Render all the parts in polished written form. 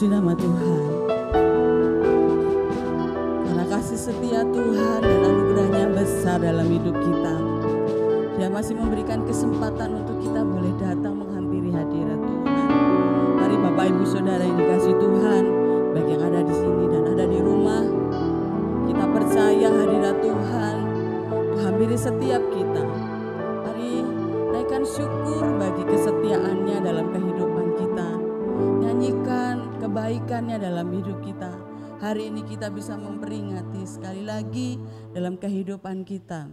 Puji nama Tuhan. Karena kasih setia Tuhan dan anugerahnya besar dalam hidup kita. Dia masih memberikan kesempatan untuk kita boleh datang menghampiri hadirat Tuhan. Mari Bapak Ibu Saudara yang dikasihi Tuhan, baik yang ada di sini dan ada di rumah, kita percaya hadirat Tuhan menghampiri setiap kita. Mari naikkan syukur bagi kesetiaannya dalam kehidupan kita. Nyanyikan kebaikannya dalam hidup kita. Hari ini kita bisa memperingati sekali lagi dalam kehidupan kita.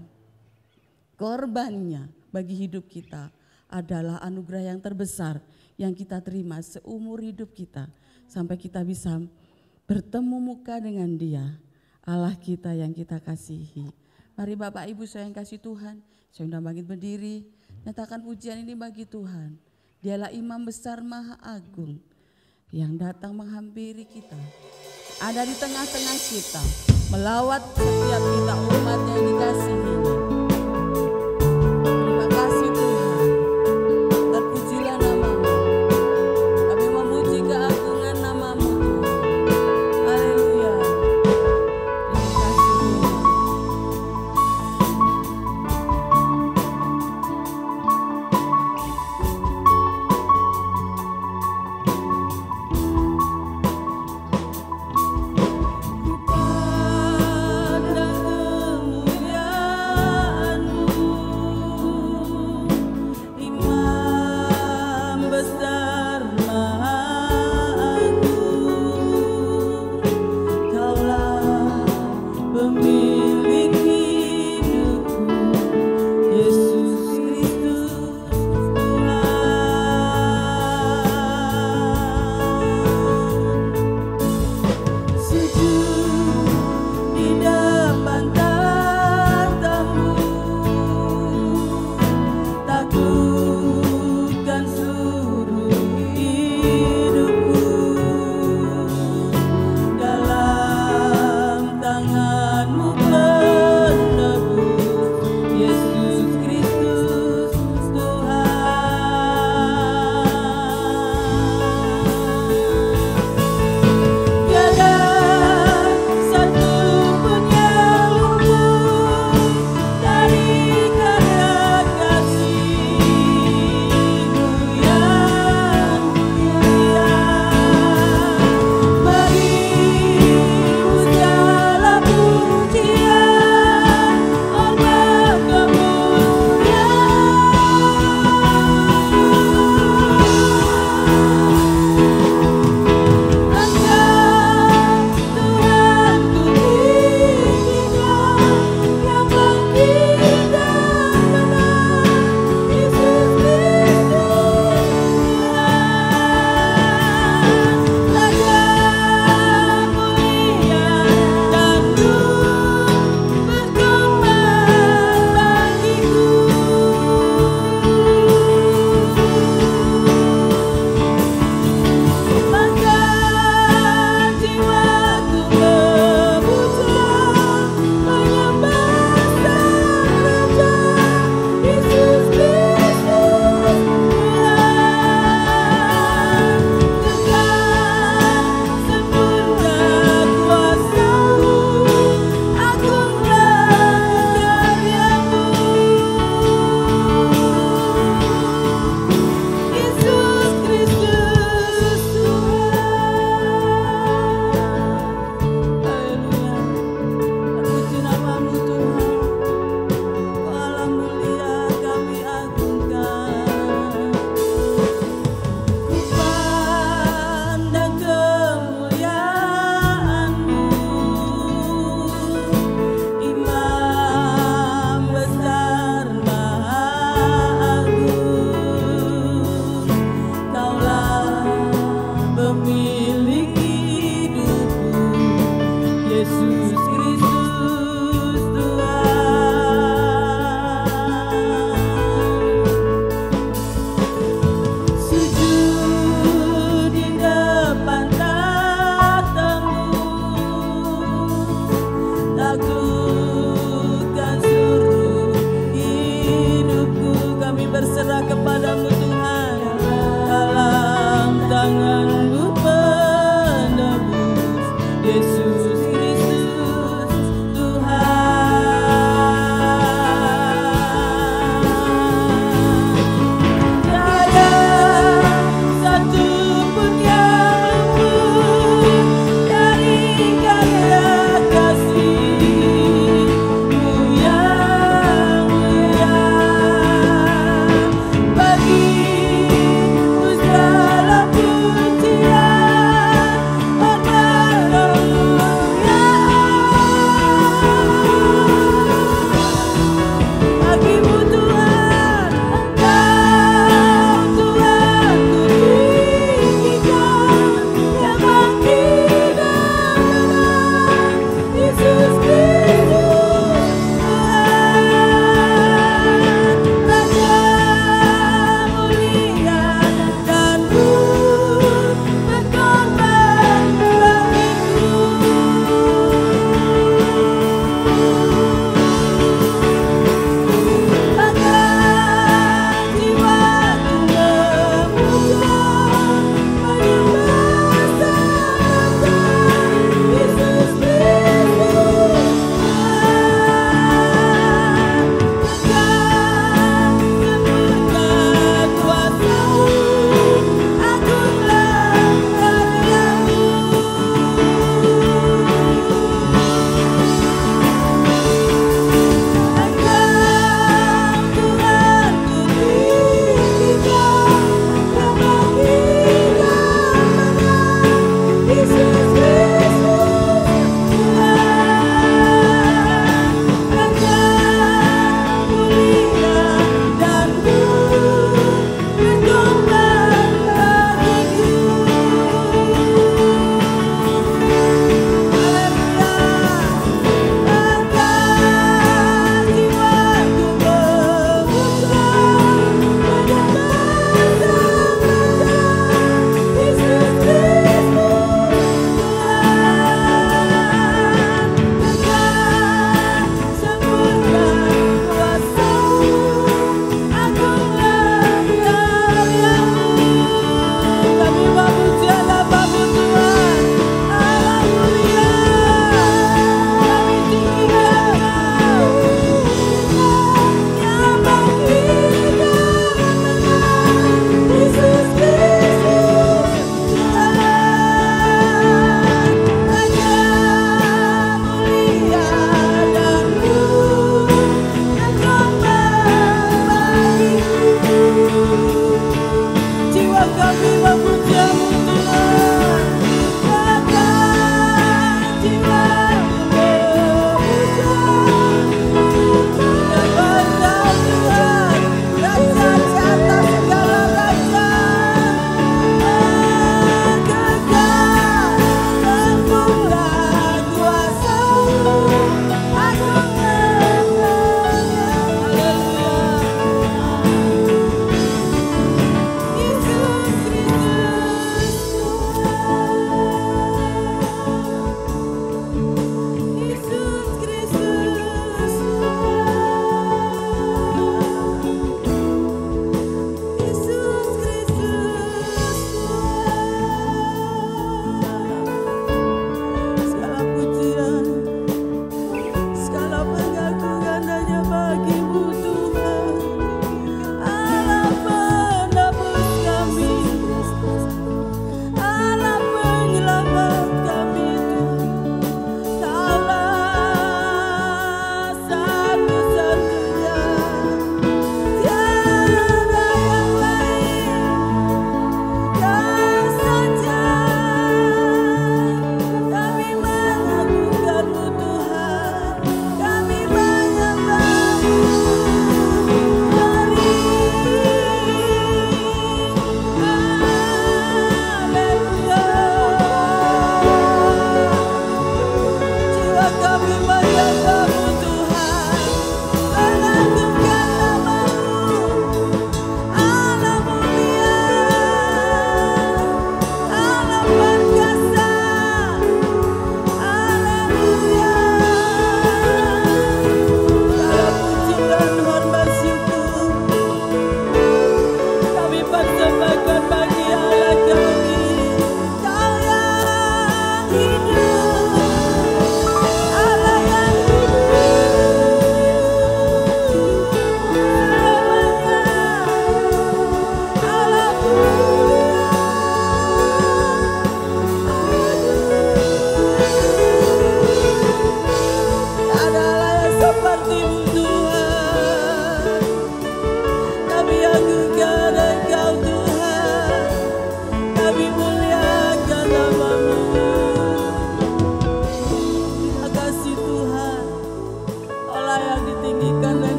Korbannya bagi hidup kita adalah anugerah yang terbesar yang kita terima seumur hidup kita. Sampai kita bisa bertemu muka dengan Dia, Allah kita yang kita kasihi. Mari Bapak Ibu saya yang kasih Tuhan, saya undang bangkit berdiri, nyatakan pujian ini bagi Tuhan. Dialah Imam besar Maha Agung yang datang menghampiri kita, ada di tengah-tengah kita, melawat setiap kita umatnya yang dikasihinya. Terima kasih Tuhan, terpujilah namamu, kami memuji keagungan namamu Tuhan. Haleluya. Terima kasih Tuhan. Ku pandang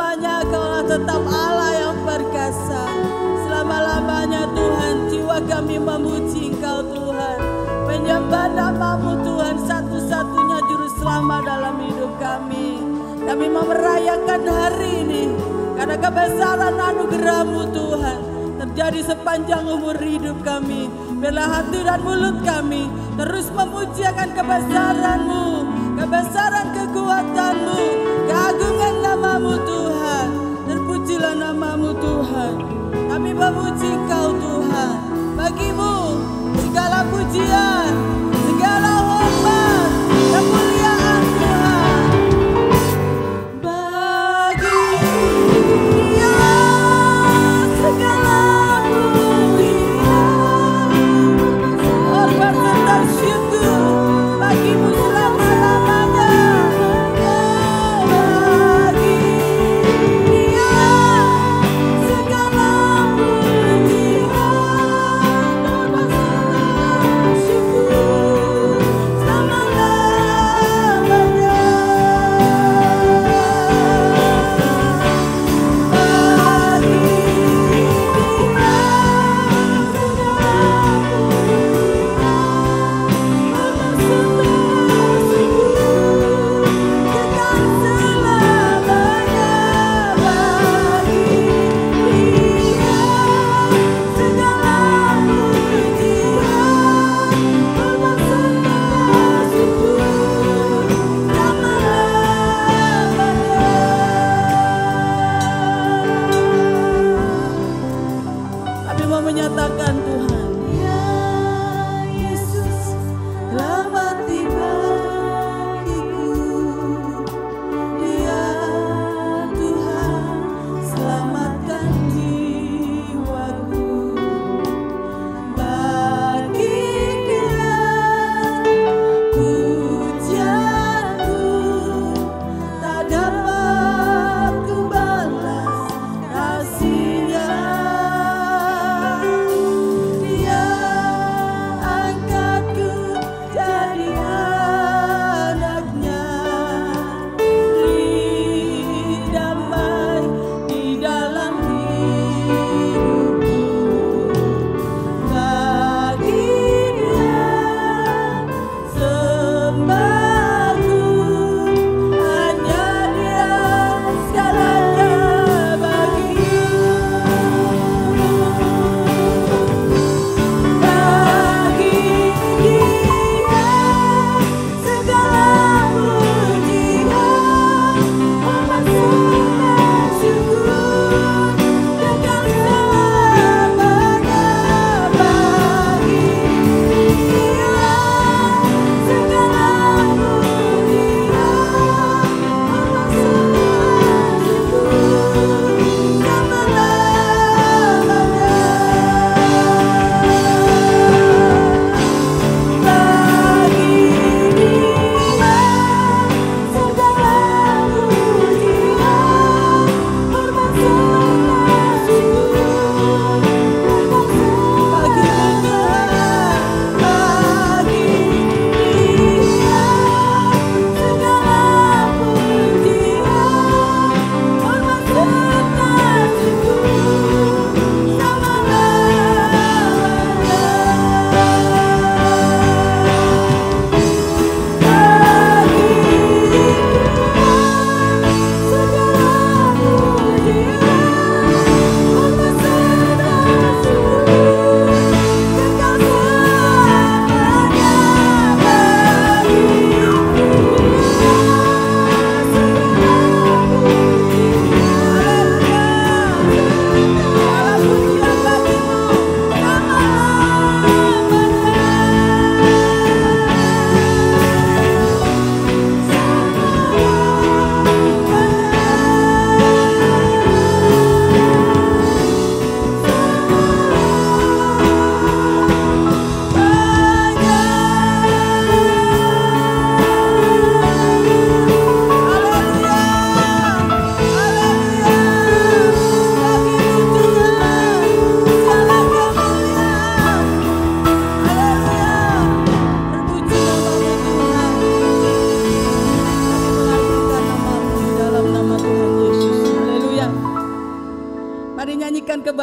selama-lamanya Kaulah tetap Allah yang perkasa. Selama-lamanya Tuhan, jiwa kami memuji Engkau Tuhan, menyembah nama-Mu Tuhan, satu-satunya juru selamat dalam hidup kami. Kami mau merayakan hari ini karena kebesaran anugerah-Mu Tuhan terjadi sepanjang umur hidup kami. Biarlah hati dan mulut kami terus memuji akan kebesaran-Mu, kebesaran kekuatan-Mu, keagungan nama-Mu Tuhan. Terpujilah nama-Mu Tuhan. Kami memuji Engkau Tuhan. Bagi-Mu segala pujian, segala hormat, kemuliaan Tuhan. Syukur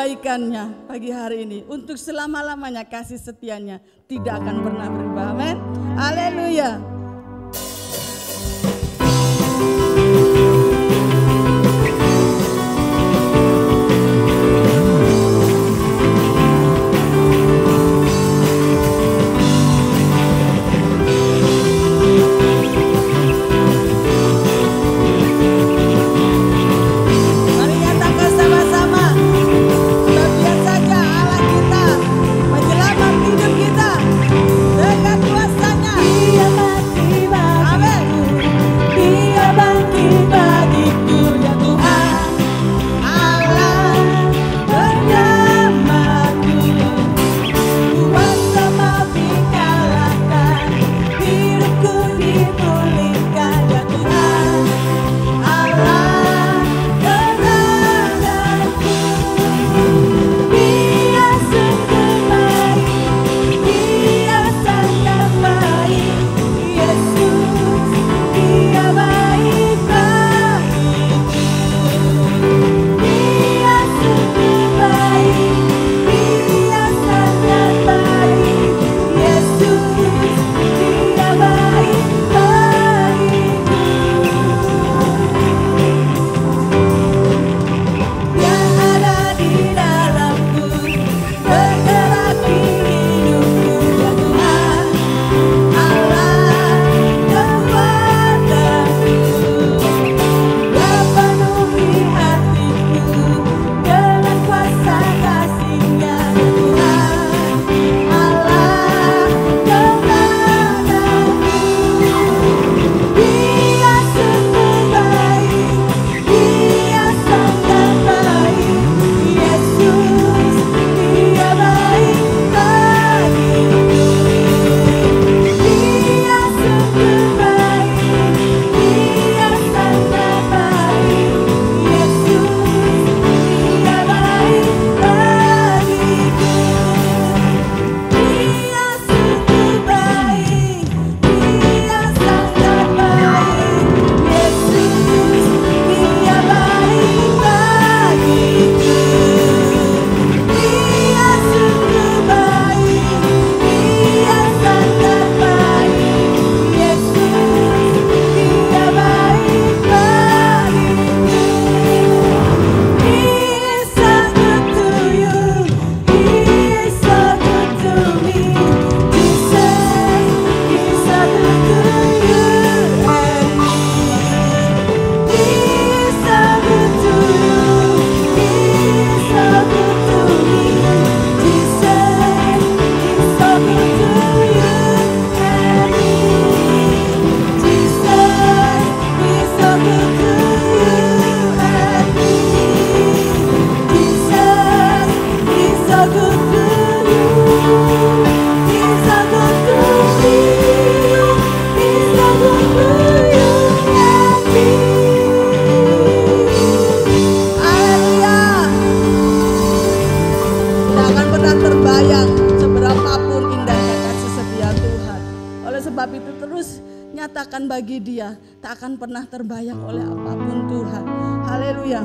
kebaikannya pagi hari ini, untuk selama-lamanya kasih setianya tidak akan pernah berubah. Amin. Haleluya. nyatakan bagi dia, tak akan pernah terbayang oleh apapun Tuhan. Haleluya.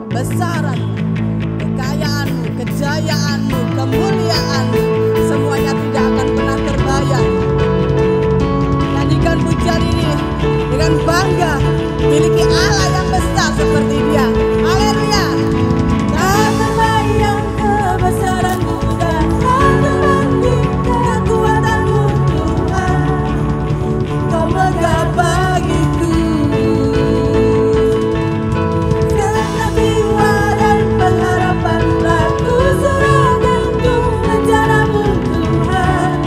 Kebesaran-Mu, kekayaanmu, kejayaanmu, kemuliaanmu, semuanya tidak akan pernah terbayang. Nyanyikan pujian ini dengan bangga, miliki Allah yang besar seperti Dia. Haleluya. Tak terbayang kebesaran-Mu dan tak terbanding kekuatan-Mu Tuhan. Kau megah bagiku. Ku serahkan untuk rencana-Mu Tuhan.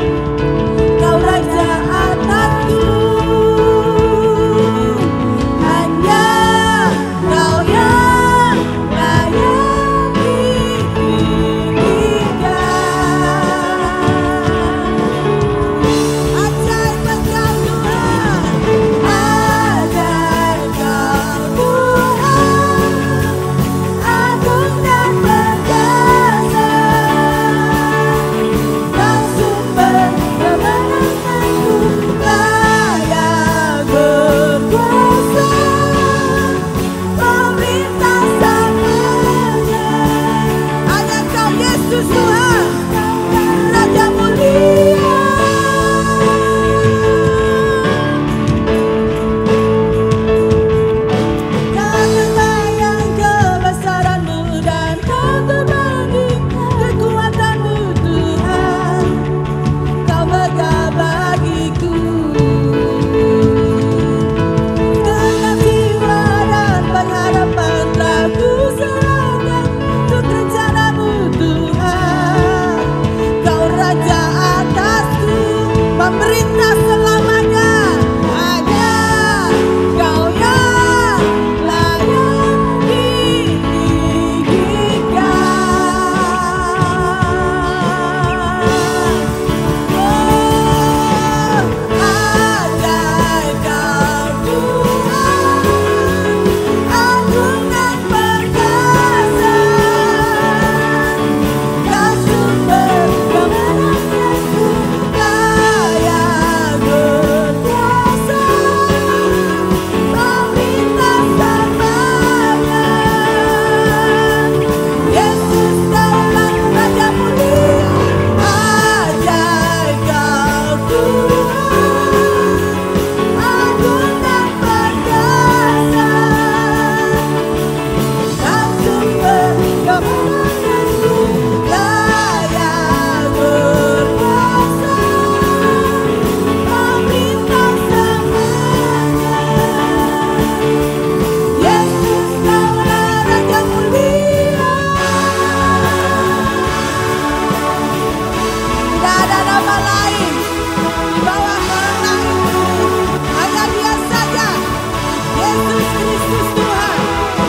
Yesus Tuhan,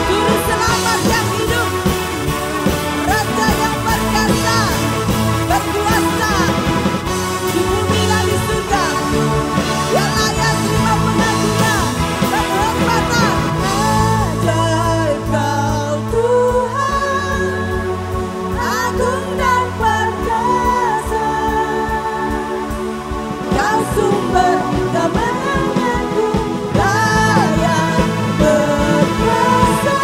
Juru Selamat yang hidup, Raja yang berkuasa, berkuasa di bumi dan di surga, yang layak terima pengajian dan penghormatan. Ajaib Kau Tuhan, agung dan perkasa, Kau sumber kemenanganku, layak berkuasa,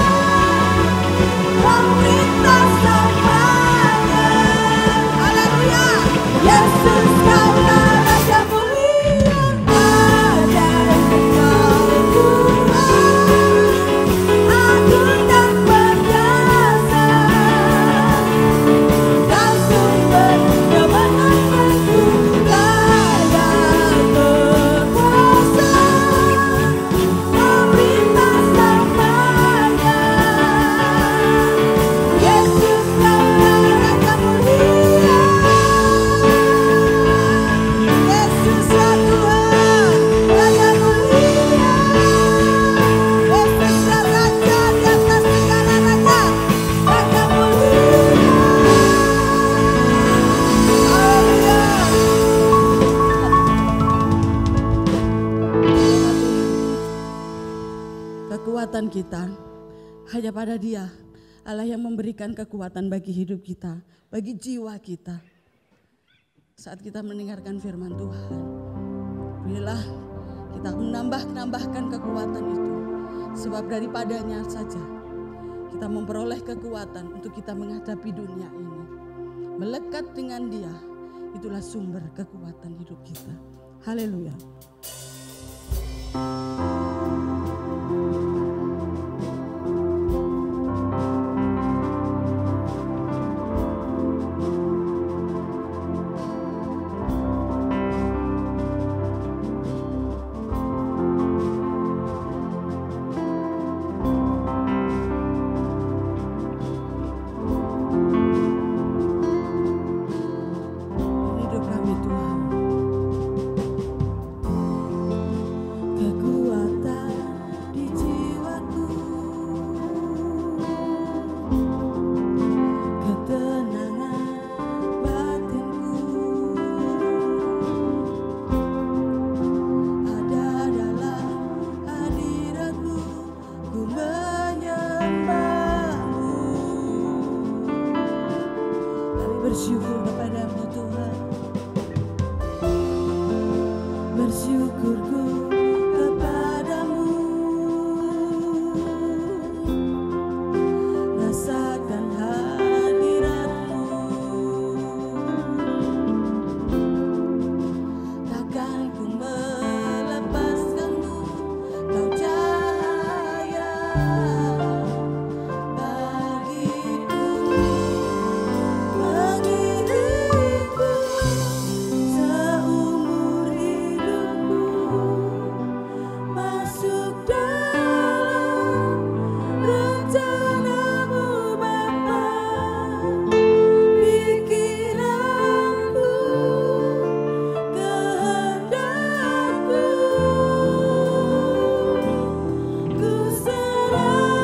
pemerintah semuanya. Haleluya. Yesus Kaulah Raja mulia, ajaib Kau Tuhan, agung dan perkasa, Kau sumber kemenanganku, layak berkuasa, pemerintah semuanya. Yesus Kaulah Raja mulia, Yesuslah Tuhan, Raja mulia, Yesuslah Raja di atas segala raja, Raja mulia. Kekuatan kita hanya pada Dia, Allah yang memberikan kekuatan bagi hidup kita, bagi jiwa kita. Saat kita mendengarkan firman Tuhan, berilah kita menambahkan kekuatan itu, sebab daripadanya saja kita memperoleh kekuatan untuk kita menghadapi dunia ini. Melekat dengan Dia, itulah sumber kekuatan hidup kita. Haleluya. Hidup kami Tuhan, kekuatan di jiwaku, ketenangan batinku, ada dalam hadirat-Mu, ku menyembah-Mu. Kami bersyukur kepada-Mu Tuhan, bersyukurku kepadamu, rasakan hadirat-Mu, takkan ku melepaskan-Mu, Kau cahaya bagiku, mengiringku seumur hidupku, masuk dalam rencana-Mu Bapa, pikiranku, kehendakku, ku serahkan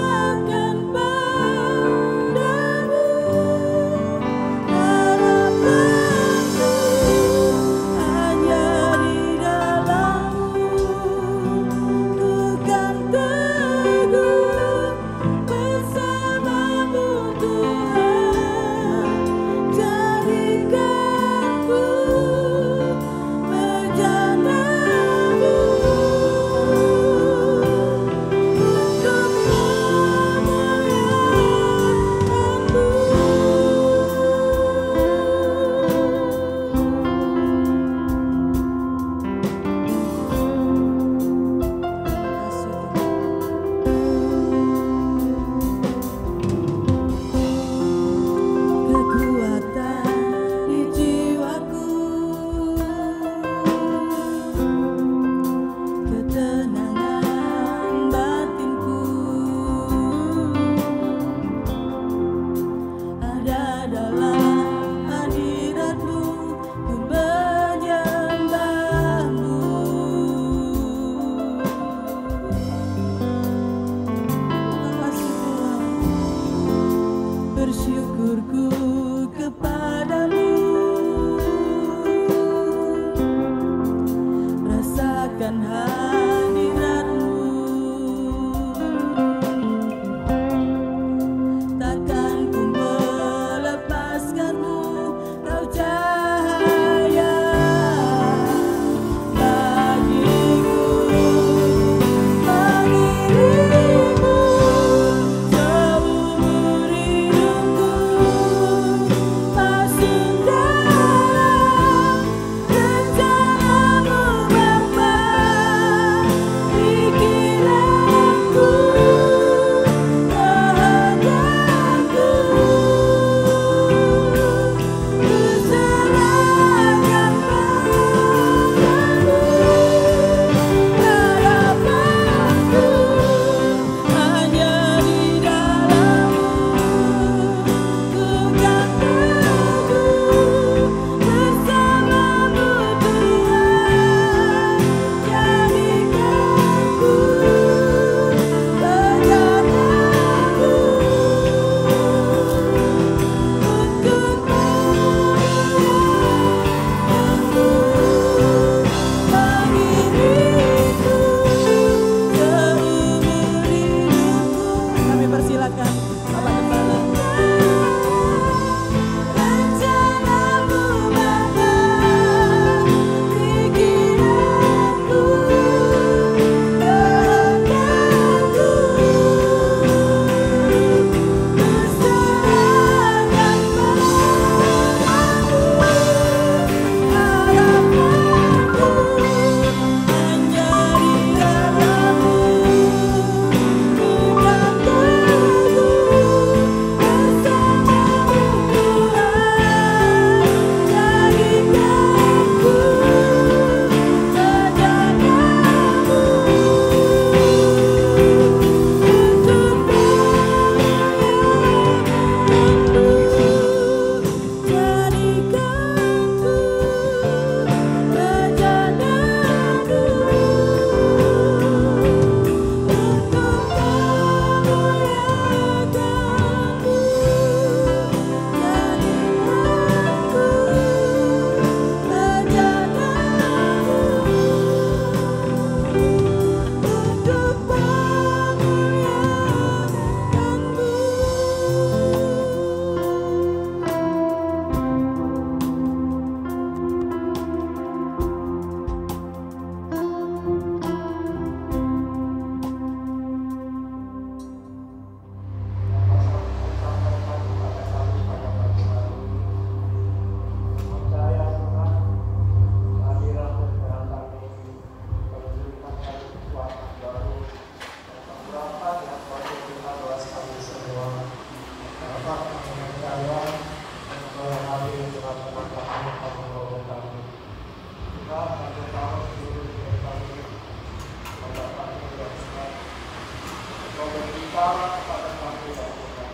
berbicara kepada kami ya Tuhan.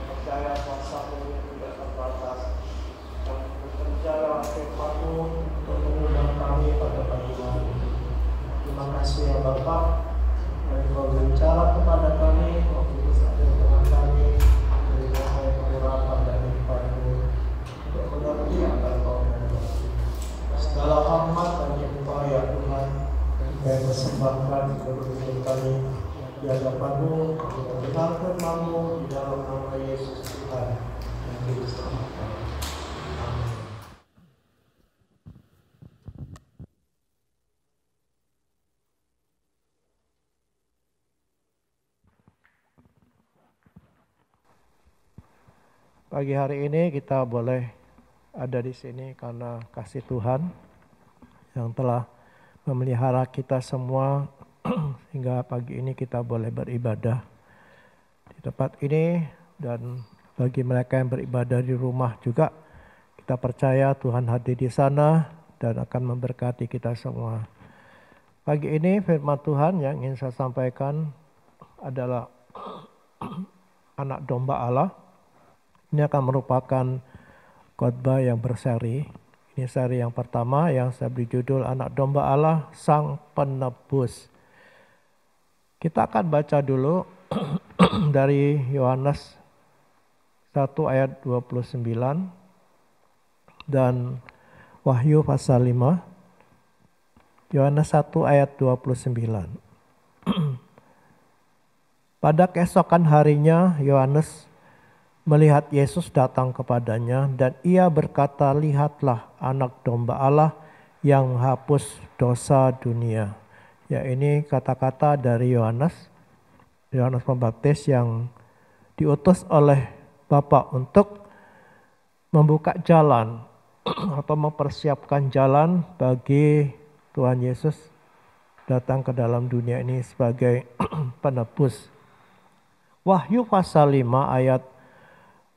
Percaya kuasa-Mu tidak terbatas dan bekerja dalam firman-Mu untuk mengubah kami pada pagi hari ini. Terima kasih ya Bapa, yang Engkau berbicara kepada kami, waktu itu ada dengan kami, dari mohon pengurapan dan limpahan-Mu untuk mengerti apa yang Kau mengerti. Segala hormat bagi Engkau ya Tuhan, yang persembahkan kepada kami di hadapan-Mu, kami mendengar firman-Mu di dalam nama Yesus Tuhan yang Juru Selamat kami. Amin. Pagi hari ini kita boleh ada di sini karena kasih Tuhan yang telah memelihara kita semua hingga pagi ini kita boleh beribadah di tempat ini, dan bagi mereka yang beribadah di rumah juga kita percaya Tuhan hadir di sana dan akan memberkati kita semua. Pagi ini firman Tuhan yang ingin saya sampaikan adalah anak domba Allah. Ini akan merupakan khotbah yang berseri. Ini seri yang pertama yang saya beri judul Anak Domba Allah Sang Penebus. Kita akan baca dulu dari Yohanes 1 ayat 29 dan Wahyu pasal 5. Yohanes 1 ayat 29. Pada keesokan harinya Yohanes melihat Yesus datang kepadanya dan ia berkata, "Lihatlah anak domba Allah yang menghapus dosa dunia." Ya, ini kata-kata dari Yohanes Pembaptis yang diutus oleh Bapa untuk membuka jalan atau mempersiapkan jalan bagi Tuhan Yesus datang ke dalam dunia ini sebagai penebus. Wahyu pasal 5 ayat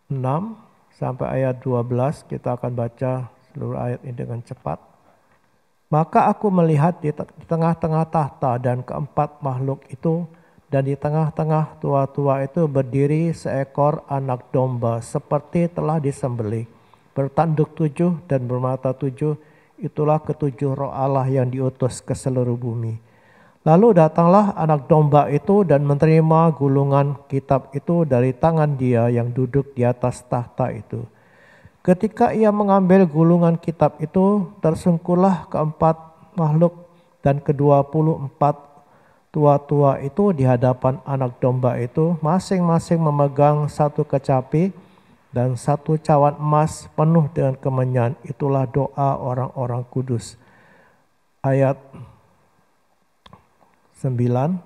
6 sampai ayat 12 kita akan baca seluruh ayat ini dengan cepat. Maka aku melihat di tengah-tengah tahta dan keempat makhluk itu, dan di tengah-tengah tua-tua itu berdiri seekor anak domba seperti telah disembelih, bertanduk 7 dan bermata 7. Itulah ketujuh roh Allah yang diutus ke seluruh bumi. Lalu datanglah anak domba itu dan menerima gulungan kitab itu dari tangan dia yang duduk di atas tahta itu. Ketika ia mengambil gulungan kitab itu, tersungkurlah keempat makhluk dan ke-24 tua-tua itu di hadapan anak domba itu, masing-masing memegang satu kecapi dan satu cawan emas penuh dengan kemenyan. Itulah doa orang-orang kudus. Ayat 9.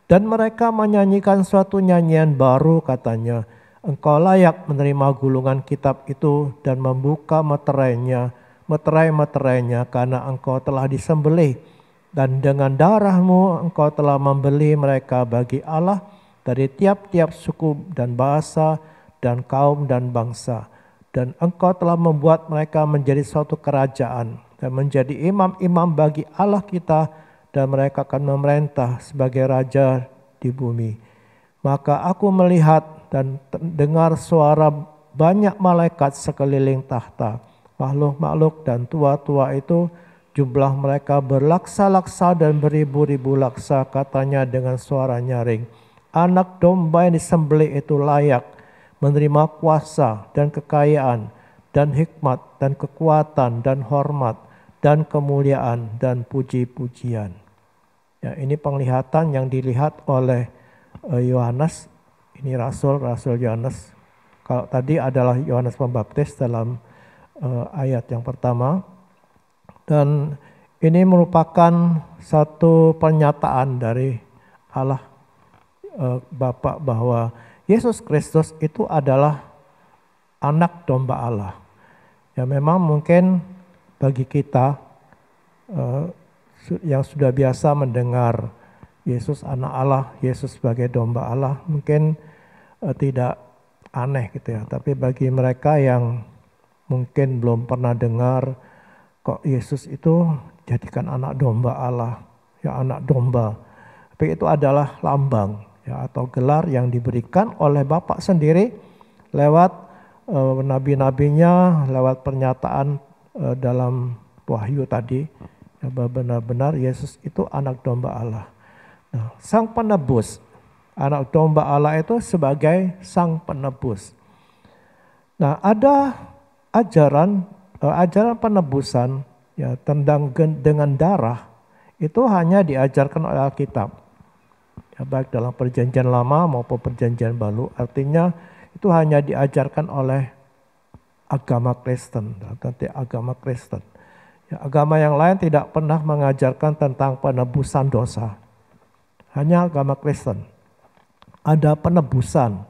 Dan mereka menyanyikan suatu nyanyian baru, katanya, "Engkau layak menerima gulungan kitab itu dan membuka meterai-meterainya karena engkau telah disembelih, dan dengan darahmu engkau telah membeli mereka bagi Allah dari tiap-tiap suku dan bahasa dan kaum dan bangsa. Dan engkau telah membuat mereka menjadi suatu kerajaan dan menjadi imam-imam bagi Allah kita, dan mereka akan memerintah sebagai raja di bumi." Maka aku melihat dan dengar suara banyak malaikat sekeliling tahta, makhluk-makhluk dan tua-tua itu, jumlah mereka berlaksa-laksa dan beribu-ribu laksa, katanya dengan suara nyaring, "Anak domba yang disembelih itu layak menerima kuasa dan kekayaan dan hikmat dan kekuatan dan hormat dan kemuliaan dan puji-pujian." Ya, ini penglihatan yang dilihat oleh Yohanes. Ini Rasul Yohanes. Kalau tadi adalah Yohanes Pembaptis dalam ayat yang pertama. Dan ini merupakan satu pernyataan dari Allah Bapa bahwa Yesus Kristus itu adalah anak domba Allah. Ya, memang mungkin bagi kita yang sudah biasa mendengar Yesus anak Allah, Yesus sebagai domba Allah, mungkin tidak aneh gitu ya. Tapi bagi mereka yang mungkin belum pernah dengar, kok Yesus itu jadikan anak domba Allah, ya anak domba. Tapi itu adalah lambang, ya, atau gelar yang diberikan oleh Bapa sendiri lewat nabi-nabinya, lewat pernyataan dalam Wahyu tadi, ya, benar-benar Yesus itu anak domba Allah. Nah, sang penebus, anak domba Allah itu sebagai sang penebus. Nah, ada ajaran penebusan ya tentang dengan darah itu hanya diajarkan oleh Alkitab. Ya, baik dalam Perjanjian Lama maupun Perjanjian Baru, artinya itu hanya diajarkan oleh agama Kristen, nanti agama Kristen. Ya, agama yang lain tidak pernah mengajarkan tentang penebusan dosa. Hanya agama Kristen. Ada penebusan.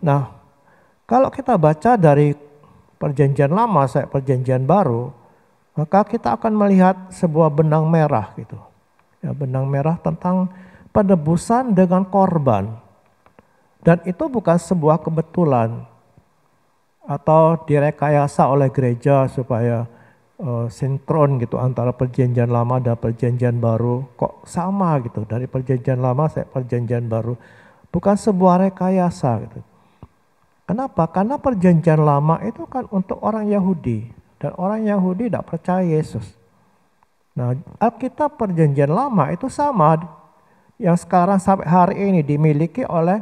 Nah, kalau kita baca dari Perjanjian Lama sampai Perjanjian Baru, maka kita akan melihat sebuah benang merah gitu. Ya, benang merah tentang penebusan dengan korban. Dan itu bukan sebuah kebetulan atau direkayasa oleh gereja supaya sinkron gitu antara Perjanjian Lama dan Perjanjian Baru. Kok sama gitu dari Perjanjian Lama sampai Perjanjian Baru. Bukan sebuah rekayasa gitu. Kenapa? Karena Perjanjian Lama itu kan untuk orang Yahudi. Dan orang Yahudi tidak percaya Yesus. Nah, Alkitab Perjanjian Lama itu sama yang sekarang sampai hari ini dimiliki oleh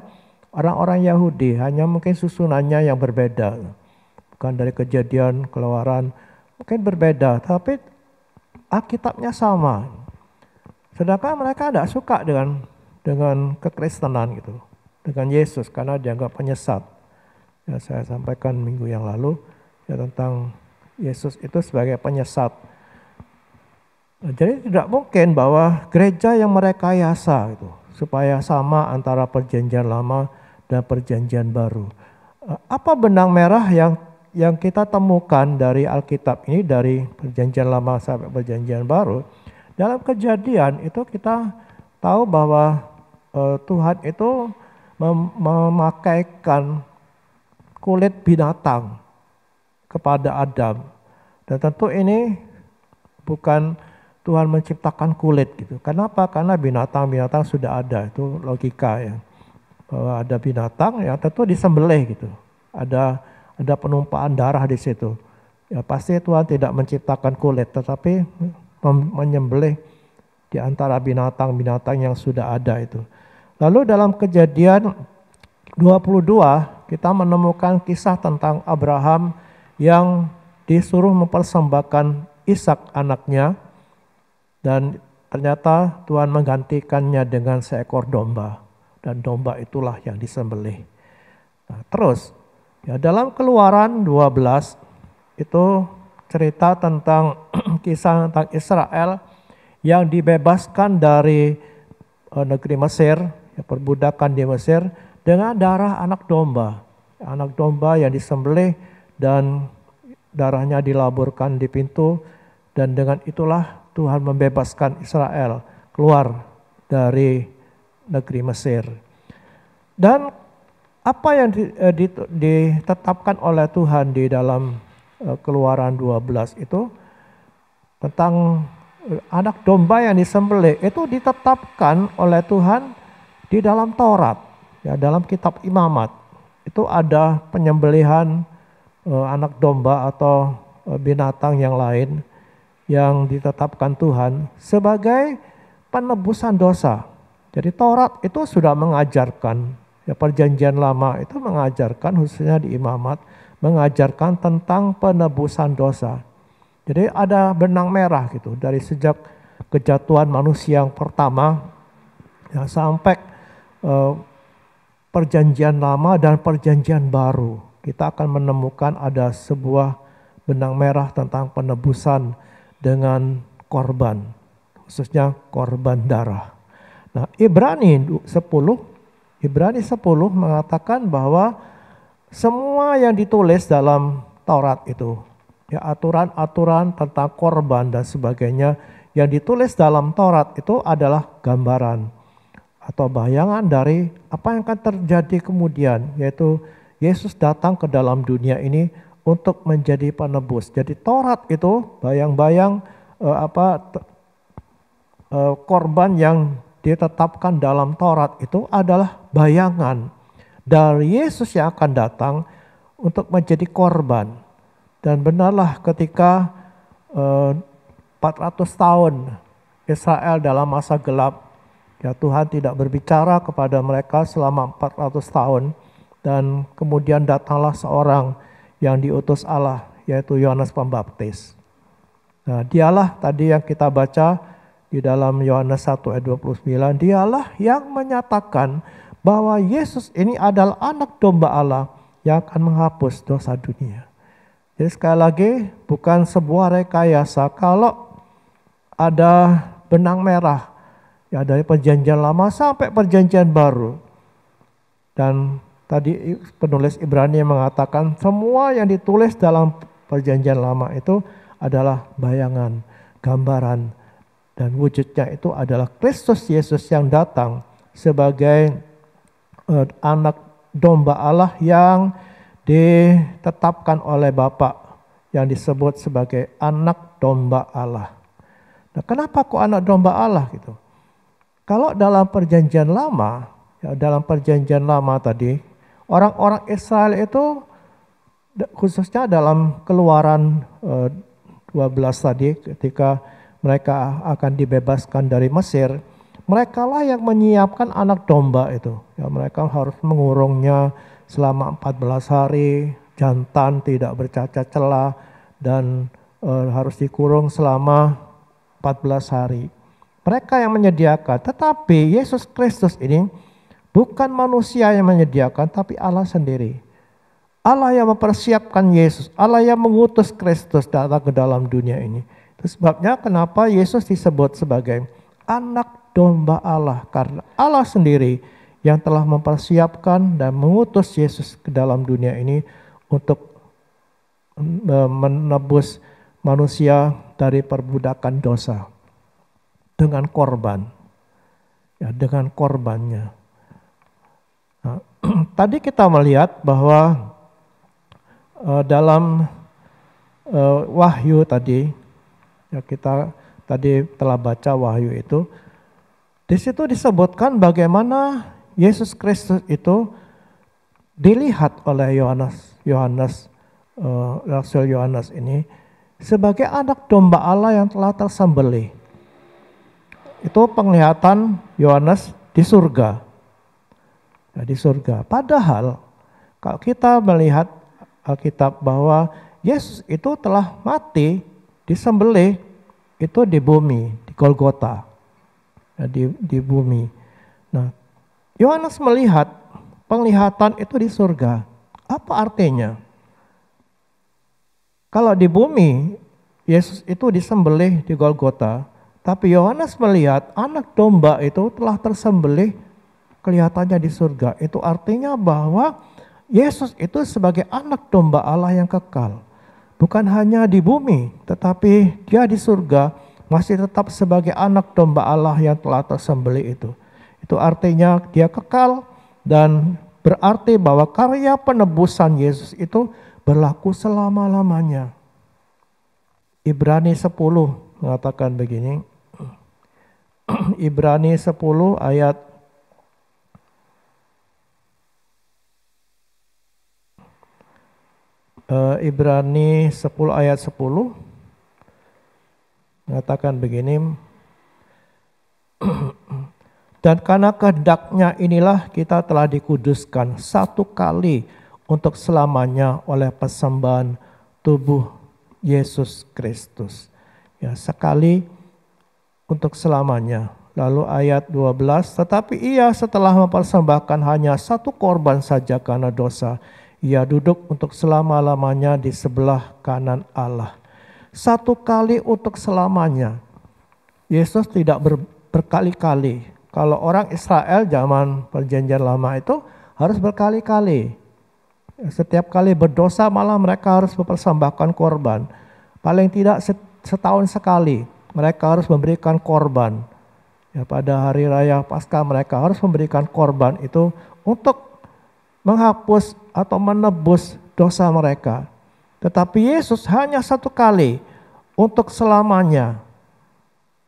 orang-orang Yahudi. Hanya mungkin susunannya yang berbeda. Bukan dari Kejadian, Keluaran, mungkin berbeda. Tapi Alkitabnya sama. Sedangkan mereka tidak suka dengan kekristenan gitu. Dengan Yesus karena dianggap penyesat. Ya, saya sampaikan minggu yang lalu ya, tentang Yesus itu sebagai penyesat. Nah, jadi tidak mungkin bahwa gereja yang merekayasa itu supaya sama antara Perjanjian Lama dan Perjanjian Baru. Apa benang merah yang kita temukan dari Alkitab ini, dari Perjanjian Lama sampai Perjanjian Baru? Dalam Kejadian itu kita tahu bahwa Tuhan itu memakaikan kulit binatang kepada Adam. Dan tentu ini bukan Tuhan menciptakan kulit gitu. Kenapa? Karena binatang-binatang sudah ada, itu logika ya. Bahwa ada binatang yang tentu disembelih gitu. Ada penumpaan darah di situ. Ya pasti Tuhan tidak menciptakan kulit, tetapi menyembelih di antara binatang-binatang yang sudah ada itu. Lalu dalam Kejadian 22 kita menemukan kisah tentang Abraham yang disuruh mempersembahkan Ishak anaknya, dan ternyata Tuhan menggantikannya dengan seekor domba, dan domba itulah yang disembelih. Nah, terus ya dalam Keluaran 12 itu cerita tentang kisah tentang Israel yang dibebaskan dari negeri Mesir, ya, perbudakan di Mesir, dengan darah anak domba yang disembelih dan darahnya dilaburkan di pintu, dan dengan itulah Tuhan membebaskan Israel keluar dari negeri Mesir. Dan apa yang ditetapkan oleh Tuhan di dalam Keluaran 12 itu tentang anak domba yang disembelih itu ditetapkan oleh Tuhan di dalam Taurat. Ya, dalam kitab Imamat itu ada penyembelihan anak domba atau binatang yang lain yang ditetapkan Tuhan sebagai penebusan dosa. Jadi Taurat itu sudah mengajarkan, ya Perjanjian Lama itu mengajarkan, khususnya di Imamat, mengajarkan tentang penebusan dosa. Jadi ada benang merah gitu dari sejak kejatuhan manusia yang pertama ya, sampai Perjanjian Lama dan Perjanjian Baru. Kita akan menemukan ada sebuah benang merah tentang penebusan dengan korban, khususnya korban darah. Nah, Ibrani 10 mengatakan bahwa semua yang ditulis dalam Taurat itu, ya aturan-aturan tentang korban dan sebagainya yang ditulis dalam Taurat itu adalah gambaran atau bayangan dari apa yang akan terjadi kemudian, yaitu Yesus datang ke dalam dunia ini untuk menjadi penebus. Jadi Taurat itu bayang-bayang korban yang ditetapkan dalam Taurat itu adalah bayangan dari Yesus yang akan datang untuk menjadi korban. Dan benarlah ketika 400 tahun Israel dalam masa gelap, ya Tuhan tidak berbicara kepada mereka selama 400 tahun. Dan kemudian datanglah seorang yang diutus Allah, yaitu Yohanes Pembaptis. Nah, dialah tadi yang kita baca di dalam Yohanes 1 ayat 29, dialah yang menyatakan bahwa Yesus ini adalah anak domba Allah yang akan menghapus dosa dunia. Jadi sekali lagi, bukan sebuah rekayasa kalau ada benang merah ya dari perjanjian lama sampai perjanjian baru. Dan tadi penulis Ibrani mengatakan semua yang ditulis dalam perjanjian lama itu adalah bayangan, gambaran, dan wujudnya itu adalah Kristus Yesus yang datang sebagai anak domba Allah yang ditetapkan oleh Bapa, yang disebut sebagai anak domba Allah. Nah, kenapa kok anak domba Allah gitu? Kalau dalam perjanjian lama, ya dalam perjanjian lama tadi, orang-orang Israel itu khususnya dalam Keluaran 12 tadi ketika mereka akan dibebaskan dari Mesir, mereka lah yang menyiapkan anak domba itu. Ya, mereka harus mengurungnya selama 14 hari, jantan tidak bercacat celah, dan harus dikurung selama 14 hari. Mereka yang menyediakan, tetapi Yesus Kristus ini bukan manusia yang menyediakan, tapi Allah sendiri. Allah yang mempersiapkan Yesus, Allah yang mengutus Kristus datang ke dalam dunia ini. Itu sebabnya kenapa Yesus disebut sebagai anak domba Allah, karena Allah sendiri yang telah mempersiapkan dan mengutus Yesus ke dalam dunia ini untuk menebus manusia dari perbudakan dosa dengan korban, ya dengan korbannya. Nah, tadi kita melihat bahwa dalam Wahyu tadi, ya kita tadi telah baca Wahyu itu, di situ disebutkan bagaimana Yesus Kristus itu dilihat oleh Rasul Yohanes ini sebagai anak domba Allah yang telah tersembelih. Itu penglihatan Yohanes di surga. Ya, di surga. Padahal kalau kita melihat Alkitab bahwa Yesus itu telah mati, disembelih itu di bumi, di Golgota, ya, di bumi. Nah, Yohanes melihat penglihatan itu di surga. Apa artinya? Kalau di bumi Yesus itu disembelih di Golgota, tapi Yohanes melihat anak domba itu telah tersembelih kelihatannya di surga. Itu artinya bahwa Yesus itu sebagai anak domba Allah yang kekal. Bukan hanya di bumi, tetapi dia di surga masih tetap sebagai anak domba Allah yang telah tersembelih itu. Itu artinya dia kekal dan berarti bahwa karya penebusan Yesus itu berlaku selama-lamanya. Ibrani 10 mengatakan begini. Ibrani 10 ayat Ibrani 10 ayat 10 mengatakan begini. Dan karena kehendaknya inilah kita telah dikuduskan satu kali untuk selamanya oleh persembahan tubuh Yesus Kristus. Ya, sekali untuk selamanya. Lalu ayat 12, tetapi ia setelah mempersembahkan hanya satu korban saja karena dosa, ia duduk untuk selama-lamanya di sebelah kanan Allah. Satu kali untuk selamanya. Yesus tidak berkali-kali. Kalau orang Israel zaman perjanjian lama itu harus berkali-kali. Setiap kali berdosa malah mereka harus mempersembahkan korban. Paling tidak setahun sekali mereka harus memberikan korban. Ya, pada hari raya Paskah mereka harus memberikan korban itu untuk menghapus atau menebus dosa mereka. Tetapi Yesus hanya satu kali untuk selamanya.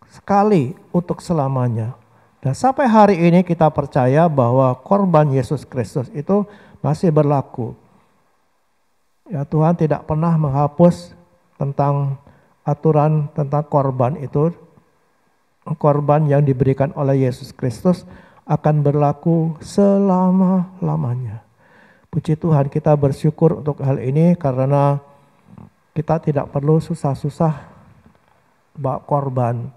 Sekali untuk selamanya. Dan sampai hari ini kita percaya bahwa korban Yesus Kristus itu masih berlaku. Ya, Tuhan tidak pernah menghapus tentang aturan tentang korban itu. Korban yang diberikan oleh Yesus Kristus akan berlaku selama-lamanya. Puji Tuhan, kita bersyukur untuk hal ini karena kita tidak perlu susah-susah bawa korban.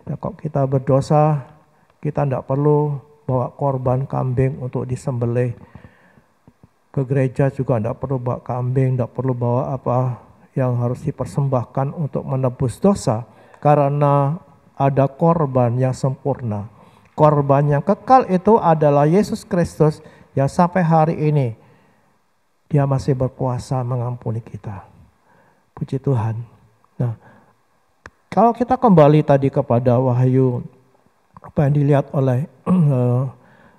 Ya, kalau kita berdosa, kita tidak perlu bawa korban kambing untuk disembelih. Ke gereja juga tidak perlu bawa kambing, tidak perlu bawa apa yang harus dipersembahkan untuk menebus dosa. Karena ada korban yang sempurna. Korban yang kekal itu adalah Yesus Kristus yang sampai hari ini Dia masih berkuasa mengampuni kita. Puji Tuhan. Nah, kalau kita kembali tadi kepada Wahyu, apa yang dilihat oleh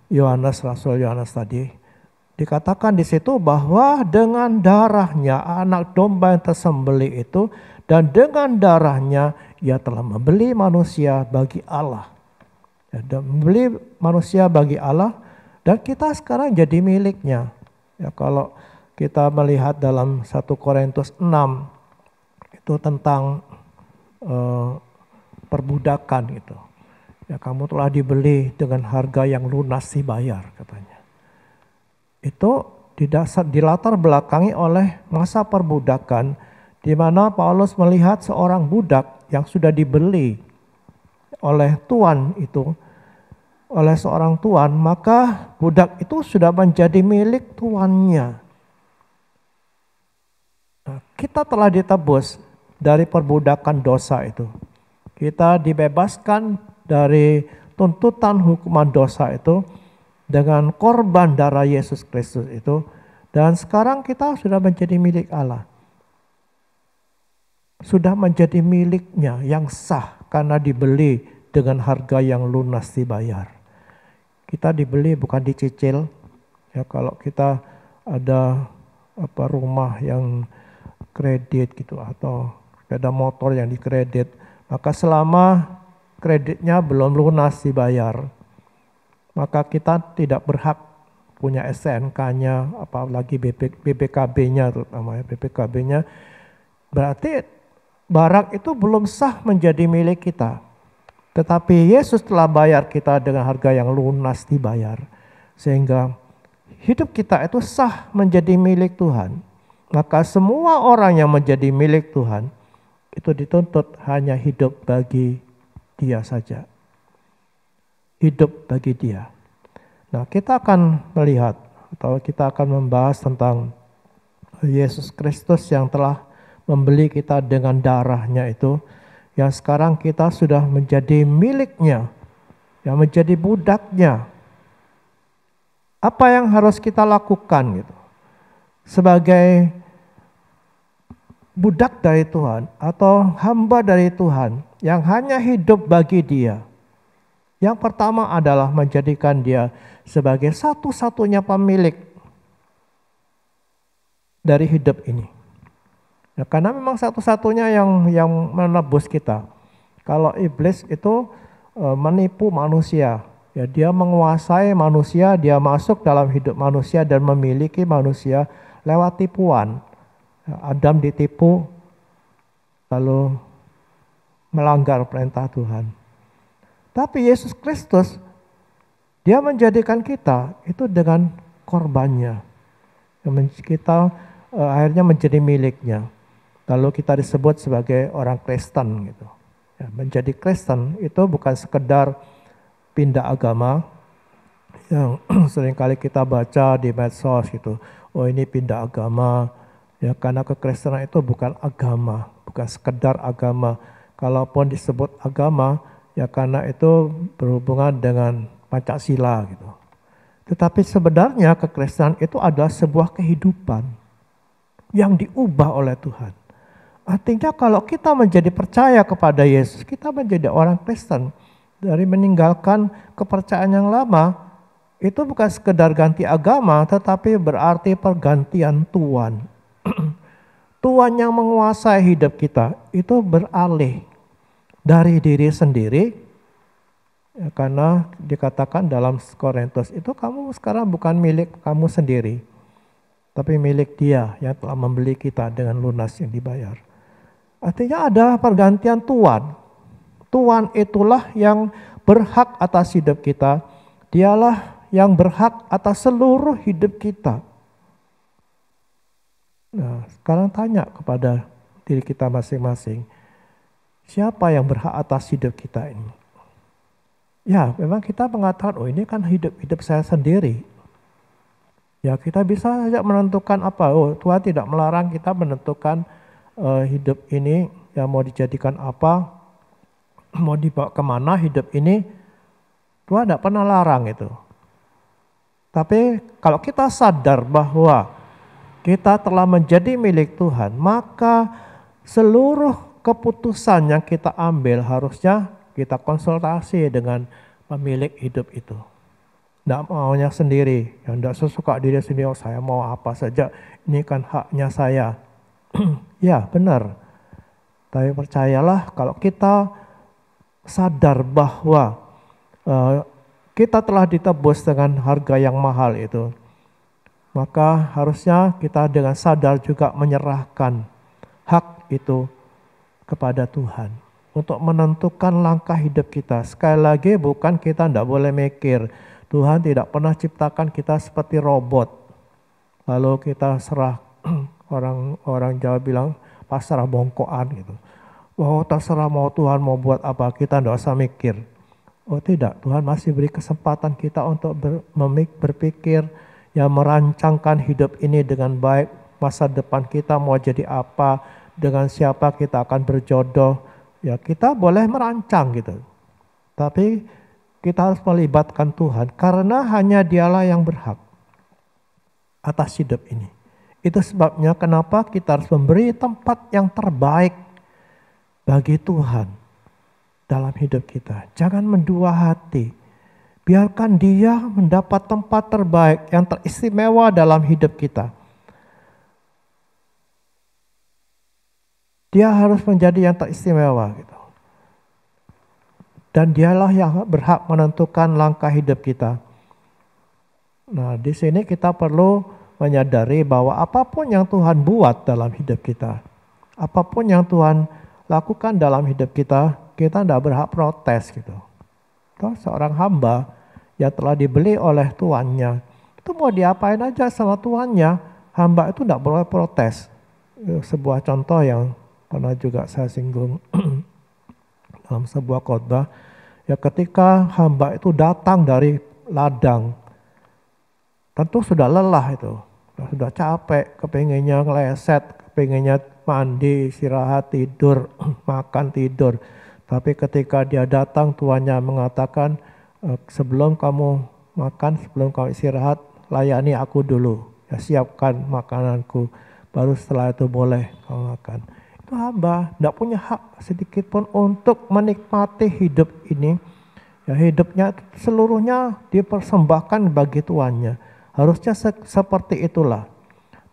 Yohanes, Rasul Yohanes tadi, dikatakan di situ bahwa dengan darahnya anak domba yang tersembelih itu, dan dengan darahnya Ia telah membeli manusia bagi Allah. Dan membeli manusia bagi Allah, dan kita sekarang jadi miliknya. Ya, kalau kita melihat dalam 1 Korintus 6 itu tentang perbudakan gitu. Ya, kamu telah dibeli dengan harga yang lunas dibayar katanya. Itu dilatar belakangi oleh masa perbudakan di mana Paulus melihat seorang budak yang sudah dibeli oleh tuan itu, oleh seorang tuan, maka budak itu sudah menjadi milik tuannya. Nah, kita telah ditebus dari perbudakan dosa itu. Kita dibebaskan dari tuntutan hukuman dosa itu dengan korban darah Yesus Kristus itu. Dan sekarang kita sudah menjadi milik Allah. Sudah menjadi miliknya yang sah karena dibeli dengan harga yang lunas dibayar. Kita dibeli bukan dicicil. Ya, kalau kita ada rumah yang kredit gitu atau sepeda motor yang dikredit, maka selama kreditnya belum lunas dibayar, maka kita tidak berhak punya STNK-nya, apalagi BPKB-nya terutama ya, BPKB-nya. Berarti barang itu belum sah menjadi milik kita. Tetapi Yesus telah bayar kita dengan harga yang lunas dibayar. Sehingga hidup kita itu sah menjadi milik Tuhan. Maka semua orang yang menjadi milik Tuhan itu dituntut hanya hidup bagi Dia saja. Hidup bagi Dia. Nah, kita akan melihat atau kita akan membahas tentang Yesus Kristus yang telah membeli kita dengan darahnya itu, yang sekarang kita sudah menjadi miliknya, yang menjadi budaknya. Apa yang harus kita lakukan gitu sebagai budak dari Tuhan atau hamba dari Tuhan yang hanya hidup bagi Dia? Yang pertama adalah menjadikan Dia sebagai satu-satunya pemilik dari hidup ini. Ya, karena memang satu-satunya yang menebus kita. Kalau iblis itu menipu manusia, ya dia menguasai manusia, dia masuk dalam hidup manusia dan memiliki manusia lewat tipuan. Adam ditipu lalu melanggar perintah Tuhan. Tapi Yesus Kristus, Dia menjadikan kita itu dengan korbannya. Kita akhirnya menjadi miliknya. Lalu kita disebut sebagai orang Kristen gitu. Ya, menjadi Kristen itu bukan sekedar pindah agama yang seringkali kita baca di medsos gitu. Oh, ini pindah agama. Ya, karena kekristenan itu bukan agama, bukan sekedar agama. Kalaupun disebut agama, ya karena itu berhubungan dengan Pancasila gitu. Tetapi sebenarnya kekristenan itu adalah sebuah kehidupan yang diubah oleh Tuhan. Artinya kalau kita menjadi percaya kepada Yesus, kita menjadi orang Kristen. Dari meninggalkan kepercayaan yang lama, itu bukan sekedar ganti agama, tetapi berarti pergantian Tuhan. Tuhan yang menguasai hidup kita, itu beralih dari diri sendiri, Ya, karena dikatakan dalam Korintus itu kamu sekarang bukan milik kamu sendiri, tapi milik Dia yang telah membeli kita dengan lunas yang dibayar. Artinya ada pergantian tuan. Tuan itulah yang berhak atas hidup kita. Dialah yang berhak atas seluruh hidup kita. Nah, sekarang tanya kepada diri kita masing-masing. Siapa yang berhak atas hidup kita ini? Ya, memang kita mengatakan, oh ini kan hidup saya sendiri. Ya, kita bisa saja menentukan apa. Oh, Tuhan tidak melarang kita menentukan hidup ini yang mau dijadikan apa, mau dibawa kemana hidup ini. Tuhan tidak pernah larang itu. Tapi kalau kita sadar bahwa kita telah menjadi milik Tuhan, maka seluruh keputusan yang kita ambil harusnya kita konsultasi dengan pemilik hidup itu. Tidak maunya sendiri, yang tidak sesuka diri sendiri, oh saya mau apa saja, ini kan haknya saya. Ya benar, tapi percayalah kalau kita sadar bahwa kita telah ditebus dengan harga yang mahal itu, maka harusnya kita dengan sadar juga menyerahkan hak itu kepada Tuhan untuk menentukan langkah hidup kita. Sekali lagi bukan kita tidak boleh mikir. Tuhan tidak pernah ciptakan kita seperti robot. Lalu kita serah, orang Jawa bilang pasrah bongkoan gitu. Oh terserah mau Tuhan mau buat apa, kita tidak usah mikir. Oh tidak, Tuhan masih beri kesempatan kita untuk berpikir, ya merancangkan hidup ini dengan baik. Masa depan kita mau jadi apa, dengan siapa kita akan berjodoh. Ya kita boleh merancang gitu. Tapi kita harus melibatkan Tuhan karena hanya Dialah yang berhak atas hidup ini. Itu sebabnya kenapa kita harus memberi tempat yang terbaik bagi Tuhan dalam hidup kita. Jangan mendua hati. Biarkan Dia mendapat tempat terbaik yang teristimewa dalam hidup kita. Dia harus menjadi yang teristimewa gitu. Dan Dialah yang berhak menentukan langkah hidup kita. Nah, di sini kita perlu menyadari bahwa apapun yang Tuhan buat dalam hidup kita, apapun yang Tuhan lakukan dalam hidup kita, kita tidak berhak protes gitu. Toh, seorang hamba yang telah dibeli oleh tuannya, itu mau diapain aja sama tuannya, hamba itu tidak boleh protes. Sebuah contoh yang pernah juga saya singgung dalam sebuah khotbah, ya ketika hamba itu datang dari ladang, tentu sudah lelah itu, sudah capek, kepengennya ngeleset, kepengennya mandi, istirahat, tidur, makan, tidur. Tapi ketika dia datang, tuannya mengatakan, sebelum kamu makan, sebelum kamu istirahat, layani aku dulu, ya siapkan makananku, baru setelah itu boleh kamu makan. Itu hamba tidak punya hak sedikit pun untuk menikmati hidup ini. Ya, hidupnya seluruhnya dipersembahkan bagi tuannya. Harusnya seperti itulah.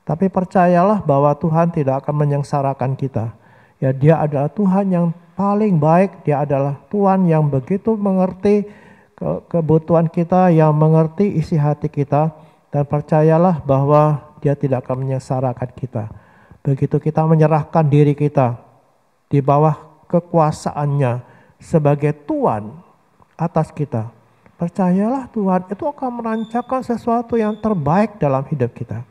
Tapi percayalah bahwa Tuhan tidak akan menyengsarakan kita. Ya, Dia adalah Tuhan yang paling baik. Dia adalah Tuhan yang begitu mengerti kebutuhan kita, yang mengerti isi hati kita. Dan percayalah bahwa Dia tidak akan menyengsarakan kita. Begitu kita menyerahkan diri kita di bawah kekuasaannya sebagai Tuhan atas kita, percayalah Tuhan itu akan merancangkan sesuatu yang terbaik dalam hidup kita.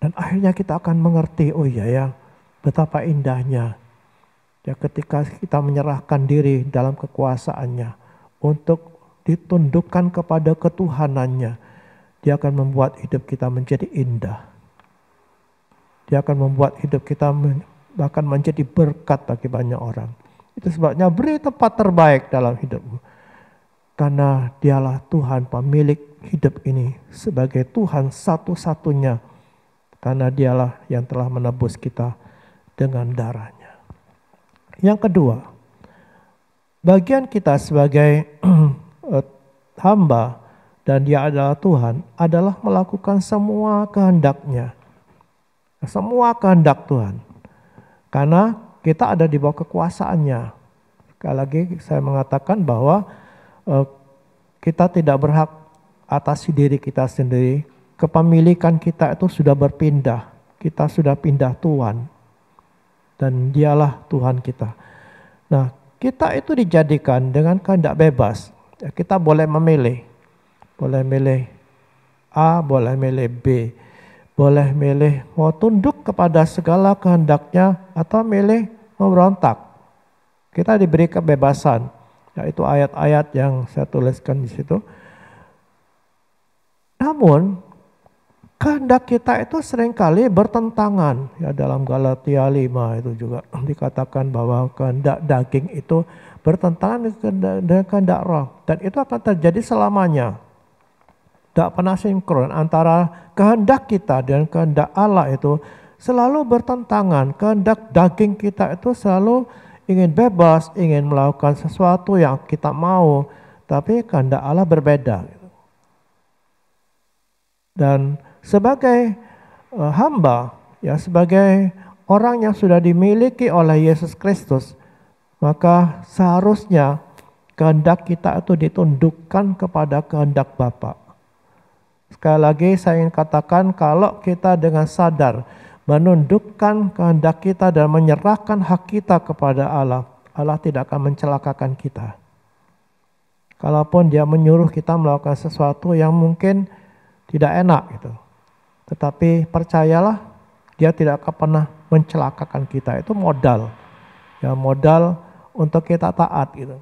Dan akhirnya kita akan mengerti, oh iya ya, betapa indahnya ya ketika kita menyerahkan diri dalam kekuasaannya untuk ditundukkan kepada ketuhanannya. Dia akan membuat hidup kita menjadi indah. Dia akan membuat hidup kita bahkan menjadi berkat bagi banyak orang. Itu sebabnya beri tempat terbaik dalam hidupmu. Karena Dialah Tuhan pemilik hidup ini sebagai Tuhan satu-satunya. Karena Dialah yang telah menebus kita dengan darah-Nya. Yang kedua, bagian kita sebagai hamba dan Dia adalah Tuhan adalah melakukan semua kehendak-Nya. Semua kehendak Tuhan. Karena kita ada di bawah kekuasaannya. Sekali lagi saya mengatakan bahwa kita tidak berhak atasi diri kita sendiri. Kepemilikan kita itu sudah berpindah. Kita sudah pindah Tuhan. Dan dialah Tuhan kita. Nah, kita itu dijadikan dengan kehendak bebas. Kita boleh memilih. Boleh milih A, boleh milih B. Boleh milih mau tunduk kepada segala kehendaknya atau milih memberontak. Kita diberi kebebasan, yaitu ayat-ayat yang saya tuliskan di situ. Namun, kehendak kita itu seringkali bertentangan. Ya, dalam Galatia 5 itu juga dikatakan bahwa kehendak daging itu bertentangan dengan kehendak roh. Dan itu akan terjadi selamanya. Tidak pernah sinkron antara kehendak kita dan kehendak Allah itu selalu bertentangan. Kehendak daging kita itu selalu ingin bebas, ingin melakukan sesuatu yang kita mau, tapi kehendak Allah berbeda. Dan sebagai hamba, ya sebagai orang yang sudah dimiliki oleh Yesus Kristus, maka seharusnya kehendak kita itu ditundukkan kepada kehendak Bapa. Sekali lagi saya ingin katakan, kalau kita dengan sadar menundukkan kehendak kita dan menyerahkan hak kita kepada Allah, Allah tidak akan mencelakakan kita. Kalaupun dia menyuruh kita melakukan sesuatu yang mungkin tidak enak gitu. Tetapi percayalah, dia tidak akan pernah mencelakakan kita. Itu modal. Ya, modal untuk kita taat gitu.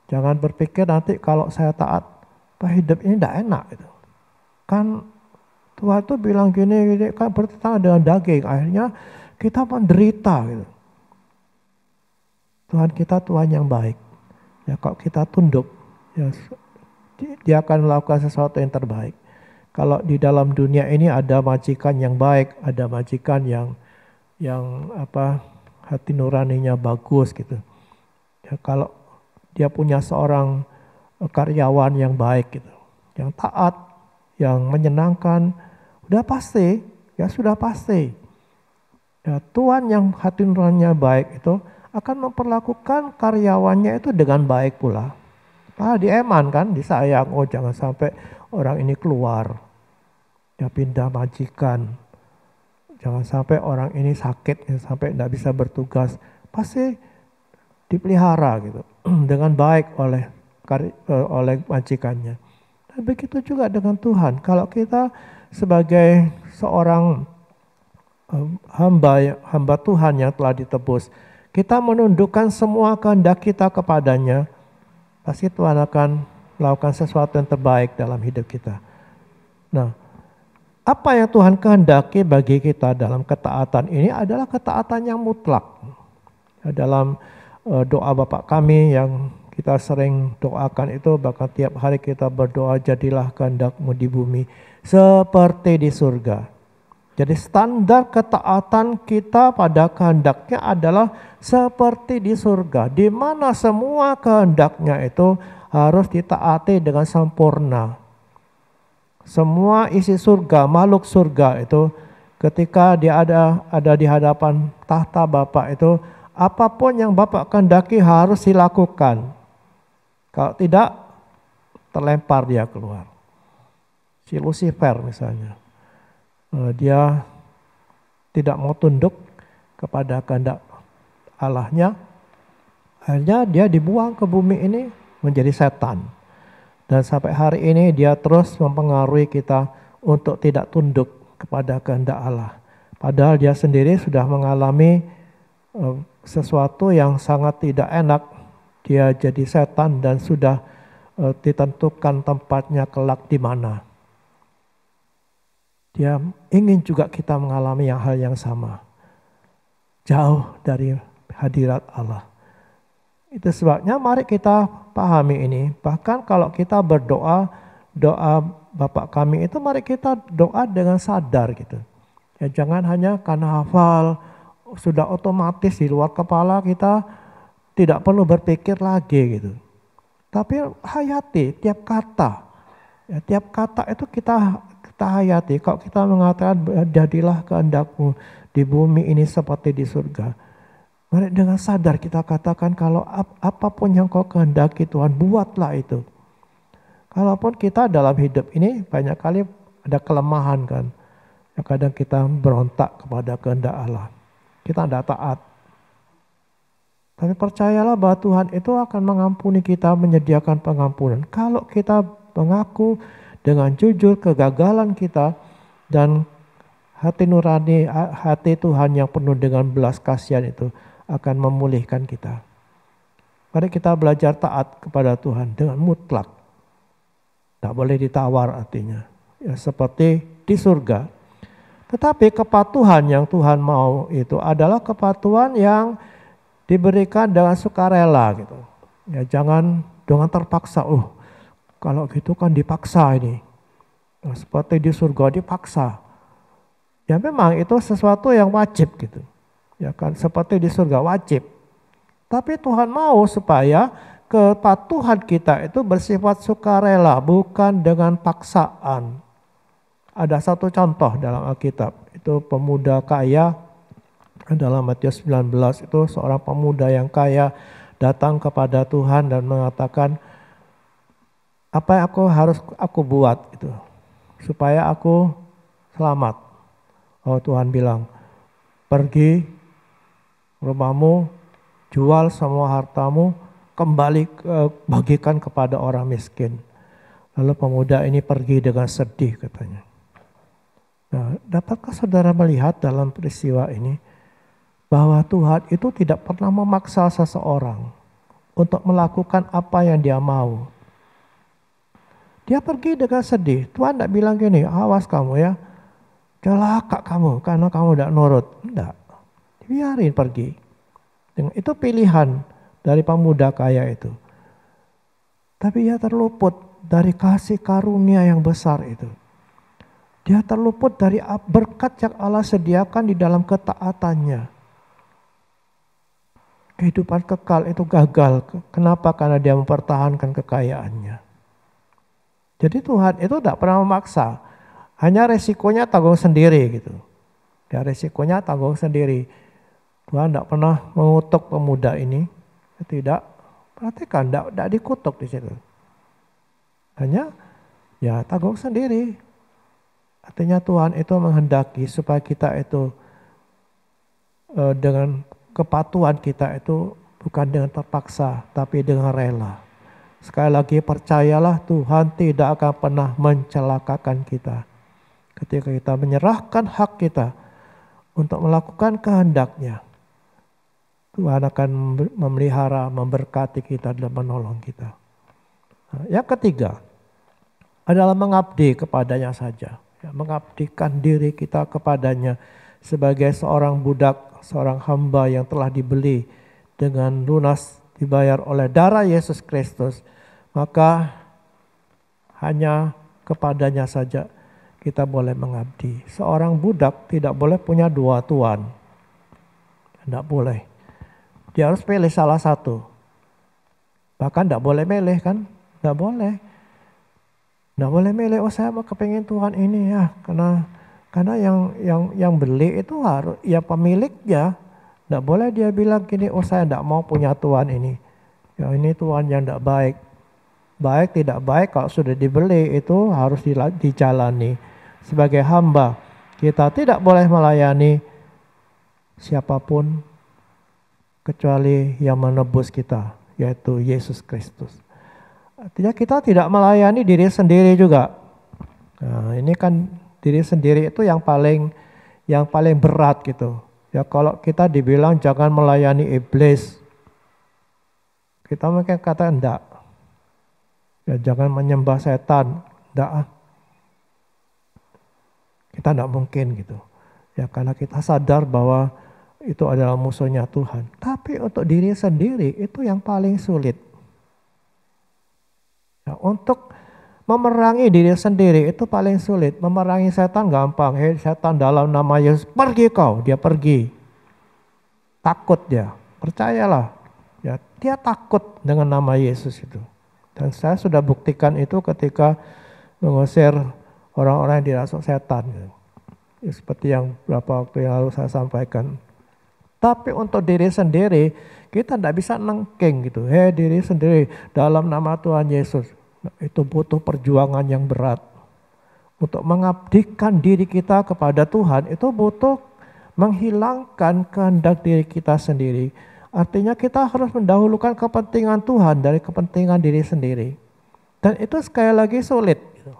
Jangan berpikir nanti kalau saya taat, hidup ini tidak enak gitu. Kan Tuhan itu bilang gini kan bertentangan dengan daging. Akhirnya kita menderita gitu. Tuhan kita Tuhan yang baik. Ya, kalau kita tunduk, ya, dia akan melakukan sesuatu yang terbaik. Kalau di dalam dunia ini ada majikan yang baik, ada majikan yang hati nuraninya bagus gitu. Ya, kalau dia punya seorang karyawan yang baik gitu, yang taat, yang menyenangkan, sudah pasti. Ya, Tuhan yang hati nuraninya baik itu akan memperlakukan karyawannya itu dengan baik pula. Di Eman kan disayang, jangan sampai orang ini keluar, ya pindah majikan. Jangan sampai orang ini sakit, sampai tidak bisa bertugas. Pasti dipelihara gitu dengan baik oleh majikannya. Dan begitu juga dengan Tuhan. Kalau kita sebagai seorang hamba Tuhan yang telah ditebus, kita menundukkan semua kehendak kita kepadanya, pasti Tuhan akan melakukan sesuatu yang terbaik dalam hidup kita. Nah, apa yang Tuhan kehendaki bagi kita dalam ketaatan ini adalah ketaatan yang mutlak. Dalam doa Bapa kami yang kita sering doakan itu, bahkan tiap hari kita berdoa, jadilah kehendak-Mu di bumi seperti di surga. Jadi standar ketaatan kita pada kehendaknya adalah seperti di surga, di mana semua kehendaknya itu harus ditaati dengan sempurna. Semua isi surga, makhluk surga itu ketika dia ada di hadapan tahta Bapa itu, apapun yang Bapa kehendaki harus dilakukan. Kalau tidak, terlempar dia keluar. Si Lucifer misalnya, dia tidak mau tunduk kepada kehendak Allahnya, akhirnya dia dibuang ke bumi ini menjadi setan. Dan sampai hari ini dia terus mempengaruhi kita untuk tidak tunduk kepada kehendak Allah. Padahal dia sendiri sudah mengalami sesuatu yang sangat tidak enak. Dia jadi setan dan sudah ditentukan tempatnya kelak di mana. Dia ingin juga kita mengalami hal yang sama. Jauh dari hadirat Allah. Itu sebabnya mari kita pahami ini. Bahkan kalau kita berdoa, doa Bapa kami itu mari kita doa dengan sadar gitu. Ya, jangan hanya karena hafal, sudah otomatis di luar kepala kita tidak perlu berpikir lagi gitu. Tapi hayati tiap kata. Ya, tiap kata itu kita hayati. Kalau kita mengatakan jadilah kehendak-Mu di bumi ini seperti di surga. Mari dengan sadar kita katakan kalau apapun yang kau kehendaki Tuhan, buatlah itu. Kalaupun kita dalam hidup ini banyak kali ada kelemahan kan. Kadang kita berontak kepada kehendak Allah. Kita tidak taat. Tapi percayalah bahwa Tuhan itu akan mengampuni kita, menyediakan pengampunan. Kalau kita mengaku dengan jujur kegagalan kita dan hati nurani, hati Tuhan yang penuh dengan belas kasihan itu akan memulihkan kita. Mari kita belajar taat kepada Tuhan dengan mutlak. Tak boleh ditawar artinya. Ya, seperti di surga. Tetapi kepatuhan yang Tuhan mau itu adalah kepatuhan yang diberikan dengan sukarela gitu. Ya jangan dengan terpaksa. Kalau gitu kan dipaksa ini. Nah, seperti di surga dipaksa. Ya memang itu sesuatu yang wajib gitu. Ya kan seperti di surga wajib. Tapi Tuhan mau supaya kepatuhan kita itu bersifat sukarela, bukan dengan paksaan. Ada satu contoh dalam Alkitab, itu pemuda kaya. Dalam Matius 19 itu seorang pemuda yang kaya datang kepada Tuhan dan mengatakan, apa yang harus aku buat itu supaya aku selamat. Oh Tuhan bilang, pergi rumahmu, jual semua hartamu, kembali bagikan kepada orang miskin. Lalu pemuda ini pergi dengan sedih katanya. Nah, dapatkah saudara melihat dalam peristiwa ini bahwa Tuhan itu tidak pernah memaksa seseorang untuk melakukan apa yang dia mau. Dia pergi dengan sedih. Tuhan tidak bilang gini, awas kamu ya, celaka kamu karena kamu tidak nurut. Tidak, biarin pergi. Itu pilihan dari pemuda kaya itu. Tapi ia terluput dari kasih karunia yang besar itu. Dia terluput dari berkat yang Allah sediakan di dalam ketaatannya. Kehidupan kekal itu gagal. Kenapa? Karena dia mempertahankan kekayaannya. Jadi Tuhan itu tidak pernah memaksa. Hanya resikonya tanggung sendiri gitu. Ya resikonya tanggung sendiri. Tuhan tidak pernah mengutuk pemuda ini. Tidak. Perhatikan, tidak dikutuk di situ. Hanya ya tanggung sendiri. Artinya Tuhan itu menghendaki supaya kita itu dengan kepatuhan kita itu bukan dengan terpaksa, tapi dengan rela. Sekali lagi percayalah Tuhan tidak akan pernah mencelakakan kita. Ketika kita menyerahkan hak kita untuk melakukan kehendak-Nya, Tuhan akan memelihara, memberkati kita dan menolong kita. Nah, yang ketiga adalah mengabdi kepadanya saja. Ya, mengabdikan diri kita kepadanya sebagai seorang budak, seorang hamba yang telah dibeli dengan lunas dibayar oleh darah Yesus Kristus, maka hanya kepadanya saja kita boleh mengabdi. Seorang budak tidak boleh punya dua tuan. Tidak boleh. Dia harus pilih salah satu. Bahkan tidak boleh milih kan? Tidak boleh. Tidak boleh milih, saya mau kepengen tuan ini ya, karena yang beli itu harus ya pemiliknya. Tidak boleh dia bilang gini, saya tidak mau punya tuan ini. Ya ini tuan yang tidak baik. Baik tidak baik kalau sudah dibeli itu harus dijalani. Sebagai hamba kita tidak boleh melayani siapapun kecuali yang menebus kita, yaitu Yesus Kristus. Artinya kita tidak melayani diri sendiri juga. Nah, ini kan diri sendiri itu yang paling berat gitu. Ya kalau kita dibilang jangan melayani iblis, kita mungkin kata enggak. Ya jangan menyembah setan, enggak. Kita enggak mungkin gitu. Ya karena kita sadar bahwa itu adalah musuhnya Tuhan. Tapi untuk diri sendiri itu yang paling sulit. Ya, untuk memerangi diri sendiri itu paling sulit. Memerangi setan gampang. Setan dalam nama Yesus, pergi kau. Dia pergi. Takut dia. Percayalah. Ya, dia takut dengan nama Yesus itu. Dan saya sudah buktikan itu ketika mengusir orang-orang yang dirasuk setan. Ya, seperti yang beberapa waktu yang lalu saya sampaikan. Tapi untuk diri sendiri, kita tidak bisa nengking gitu. Diri sendiri dalam nama Tuhan Yesus. Nah, itu butuh perjuangan yang berat. Untuk mengabdikan diri kita kepada Tuhan, itu butuh menghilangkan kehendak diri kita sendiri. Artinya kita harus mendahulukan kepentingan Tuhan dari kepentingan diri sendiri. Dan itu sekali lagi sulit. Gitu.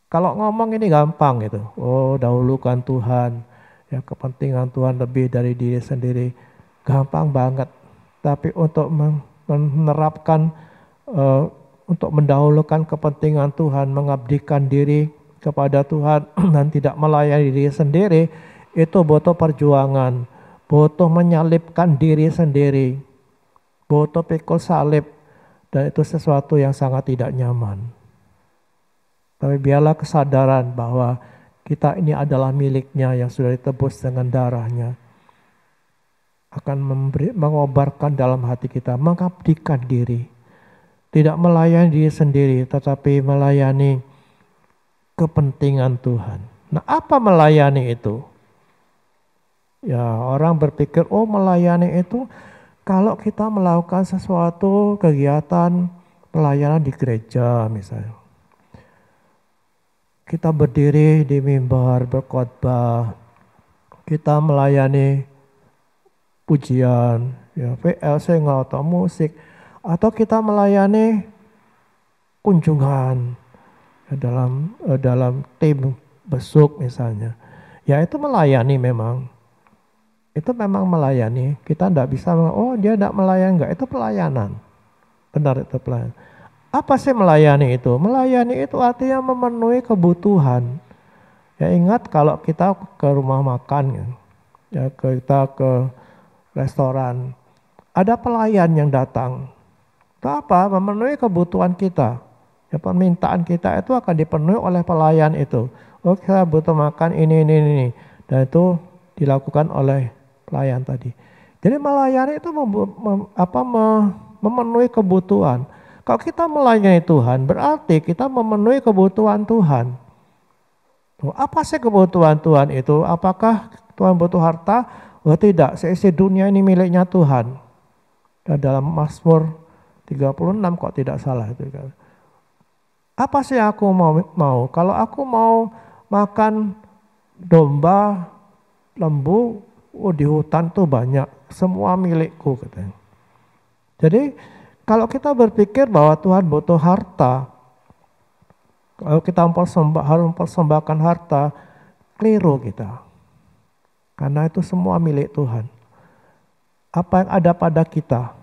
Kalau ngomong ini gampang gitu. Oh, dahulukan Tuhan. Ya, kepentingan Tuhan lebih dari diri sendiri. Gampang banget. Tapi untuk menerapkan, untuk mendahulukan kepentingan Tuhan, mengabdikan diri kepada Tuhan dan tidak melayani diri sendiri, itu butuh perjuangan. Butuh menyalibkan diri sendiri. Butuh pikul salib. Dan itu sesuatu yang sangat tidak nyaman. Tapi biarlah kesadaran bahwa kita ini adalah miliknya yang sudah ditebus dengan darahnya. Akan mengobarkan dalam hati kita, mengabdikan diri. Tidak melayani diri sendiri, tetapi melayani kepentingan Tuhan. Nah, apa melayani itu? Ya, orang berpikir, oh melayani itu kalau kita melakukan sesuatu kegiatan pelayanan di gereja misalnya. Kita berdiri di mimbar berkhotbah, kita melayani pujian, ya VLC atau musik, atau kita melayani kunjungan ya, dalam tim besuk misalnya. Ya itu melayani memang. Itu memang melayani. Kita tidak bisa, oh dia tidak melayani, enggak. Itu pelayanan. Benar itu pelayanan. Apa sih melayani itu? Melayani itu artinya memenuhi kebutuhan. Ya ingat kalau kita ke rumah makan, ya kita ke restoran, ada pelayan yang datang. Itu apa? Memenuhi kebutuhan kita. Ya, permintaan kita itu akan dipenuhi oleh pelayan itu. Oh kita butuh makan ini. Dan itu dilakukan oleh pelayan tadi. Jadi melayani itu memenuhi kebutuhan. Kalau kita melayani Tuhan berarti kita memenuhi kebutuhan Tuhan. Apa sih kebutuhan Tuhan itu? Apakah Tuhan butuh harta? Oh tidak, seisi dunia ini miliknya Tuhan. Dan dalam Mazmur 36 kok tidak salah itu kan. Apa sih aku mau? Kalau aku mau makan domba, lembu, di hutan tuh banyak, semua milikku katanya. Jadi kalau kita berpikir bahwa Tuhan butuh harta, kalau kita harus mempersembahkan harta, keliru kita. Karena itu semua milik Tuhan. Apa yang ada pada kita,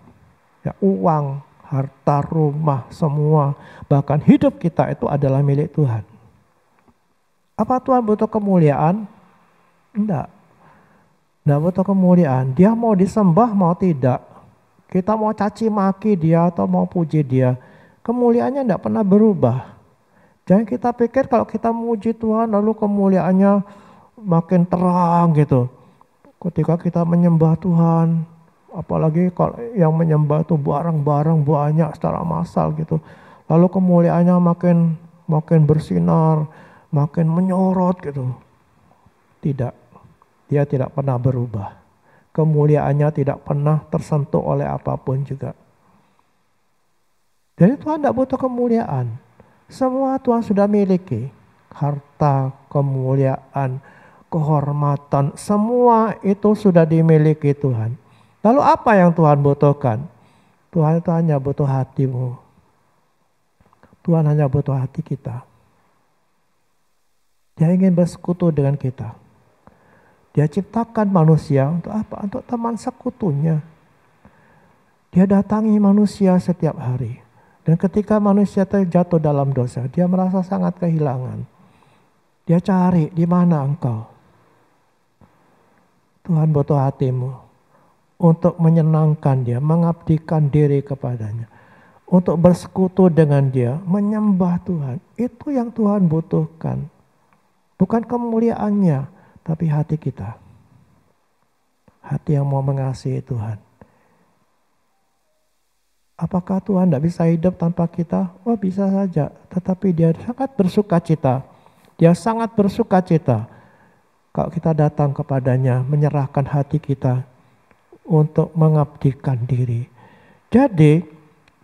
ya uang, harta, rumah, semua, bahkan hidup kita itu adalah milik Tuhan. Apa Tuhan butuh kemuliaan? Enggak. Enggak butuh kemuliaan. Dia mau disembah mau tidak. Kita mau caci maki dia atau mau puji dia. Kemuliaannya enggak pernah berubah. Jangan kita pikir kalau kita memuji Tuhan lalu kemuliaannya makin terang gitu. Ketika kita menyembah Tuhan, apalagi kalau yang menyembah itu barang-barang banyak secara massal gitu. Lalu kemuliaannya makin bersinar, makin menyorot gitu. Tidak, dia tidak pernah berubah. Kemuliaannya tidak pernah tersentuh oleh apapun juga. Jadi Tuhan tidak butuh kemuliaan. Semua Tuhan sudah miliki. Harta, kemuliaan, kehormatan, semua itu sudah dimiliki Tuhan. Lalu apa yang Tuhan butuhkan? Tuhan itu hanya butuh hatimu. Tuhan hanya butuh hati kita. Dia ingin bersekutu dengan kita. Dia ciptakan manusia untuk apa? Untuk teman sekutunya. Dia datangi manusia setiap hari. Dan ketika manusia terjatuh dalam dosa, dia merasa sangat kehilangan. Dia cari, di mana engkau? Tuhan butuh hatimu untuk menyenangkan dia, mengabdikan diri kepadanya. Untuk bersekutu dengan dia, menyembah Tuhan. Itu yang Tuhan butuhkan. Bukan kemuliaannya, tapi hati kita. Hati yang mau mengasihi Tuhan. Apakah Tuhan tidak bisa hidup tanpa kita? Oh bisa saja. Tetapi dia sangat bersuka cita. Dia sangat bersuka cita. Kalau kita datang kepadanya, menyerahkan hati kita untuk mengabdikan diri. Jadi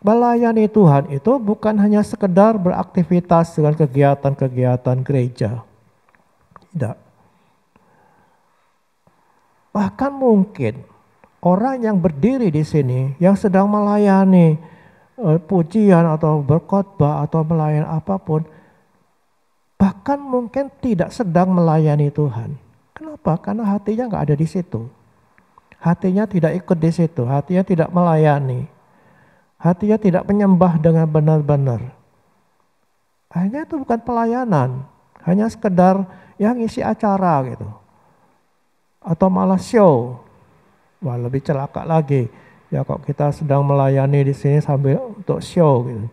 melayani Tuhan itu bukan hanya sekedar beraktivitas dengan kegiatan-kegiatan gereja. Tidak. Bahkan mungkin orang yang berdiri di sini, yang sedang melayani pujian atau berkhotbah atau melayani apapun, bahkan mungkin tidak sedang melayani Tuhan. Kenapa? Karena hatinya nggak ada di situ. Hatinya tidak ikut di situ, hatinya tidak melayani. Hatinya tidak menyembah dengan benar-benar. Hanya itu bukan pelayanan, hanya sekedar yang ngisi acara gitu. Atau malah show. Wah, lebih celaka lagi. Ya kok kita sedang melayani di sini sambil untuk show gitu.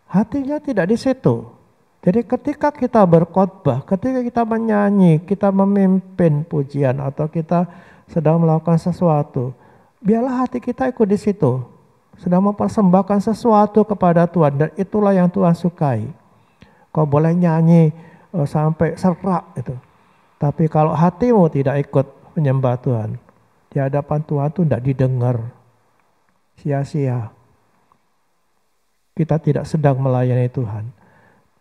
Hatinya tidak di situ. Jadi ketika kita berkhotbah, ketika kita menyanyi, kita memimpin pujian atau kita sedang melakukan sesuatu, biarlah hati kita ikut di situ. Sedang mempersembahkan sesuatu kepada Tuhan dan itulah yang Tuhan sukai. Kau boleh nyanyi sampai serak itu. Tapi kalau hatimu tidak ikut menyembah Tuhan, di hadapan Tuhan itu tidak didengar. Sia-sia. Kita tidak sedang melayani Tuhan.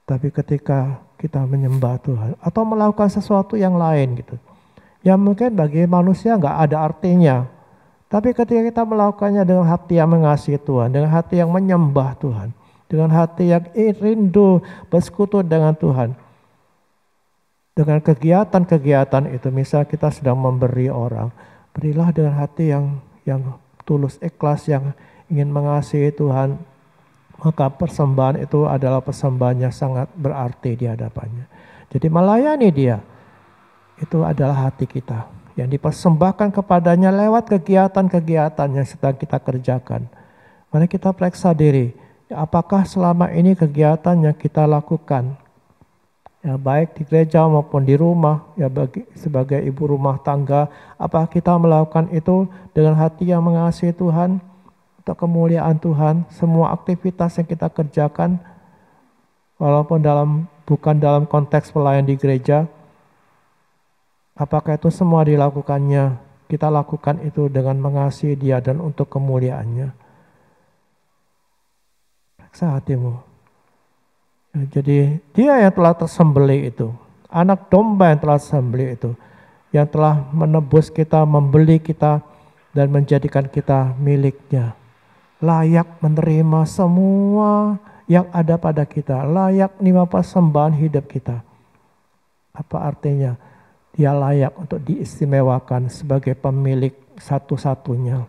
Tapi ketika kita menyembah Tuhan atau melakukan sesuatu yang lain gitu. Yang mungkin bagi manusia nggak ada artinya. Tapi ketika kita melakukannya dengan hati yang mengasihi Tuhan, dengan hati yang menyembah Tuhan, dengan hati yang rindu bersekutu dengan Tuhan. Dengan kegiatan-kegiatan itu, misal kita sedang memberi orang, berilah dengan hati yang tulus, ikhlas, yang ingin mengasihi Tuhan. Maka persembahan itu adalah persembahan yang sangat berarti di hadapannya. Jadi melayani dia, itu adalah hati kita yang dipersembahkan kepadanya lewat kegiatan-kegiatan yang sedang kita kerjakan. Mari kita periksa diri, apakah selama ini kegiatan yang kita lakukan, ya baik di gereja maupun di rumah, ya sebagai ibu rumah tangga, apakah kita melakukan itu dengan hati yang mengasihi Tuhan, untuk kemuliaan Tuhan, semua aktivitas yang kita kerjakan, walaupun bukan dalam konteks pelayan di gereja, apakah itu semua dilakukannya, kita lakukan itu dengan mengasihi Dia dan untuk kemuliaannya. Periksa hatimu. Ya, jadi Dia yang telah tersembelih itu, anak domba yang telah tersembelih itu, yang telah menebus kita, membeli kita, dan menjadikan kita miliknya. Layak menerima semua yang ada pada kita, layak menerima persembahan hidup kita. Apa artinya? Dia layak untuk diistimewakan sebagai pemilik satu-satunya.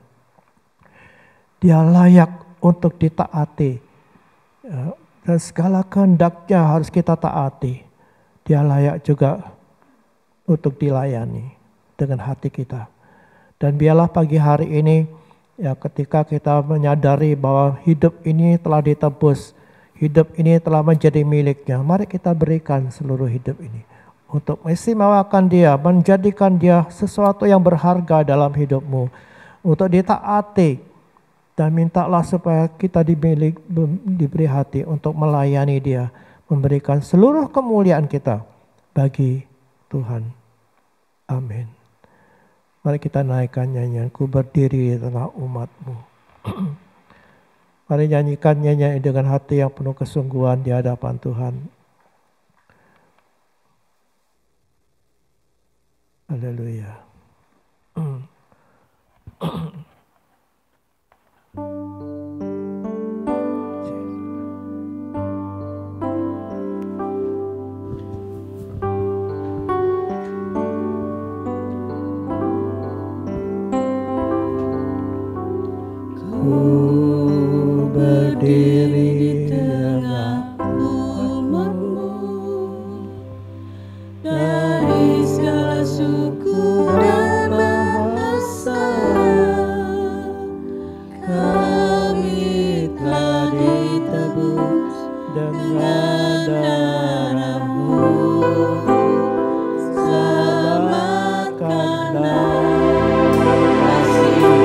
Dia layak untuk ditaati. Dan segala kehendaknya harus kita taati. Dia layak juga untuk dilayani dengan hati kita. Dan biarlah pagi hari ini, ya ketika kita menyadari bahwa hidup ini telah ditebus, hidup ini telah menjadi miliknya, mari kita berikan seluruh hidup ini untuk mengistimewakan Dia, menjadikan Dia sesuatu yang berharga dalam hidupmu, untuk ditaati, dan mintalah supaya kita diberi hati untuk melayani Dia, memberikan seluruh kemuliaan kita bagi Tuhan. Amin. Mari kita naikkan nyanyian Ku Berdiri di Tengah Umat-Mu. Mari nyanyikan nyanyian dengan hati yang penuh kesungguhan di hadapan Tuhan. Haleluya. Ku berdiri di tengah umat-Mu, dari segala suku dan bahasa, kami telah ditebus dengan darah-Mu. Selamatkanlah kasih-Mu.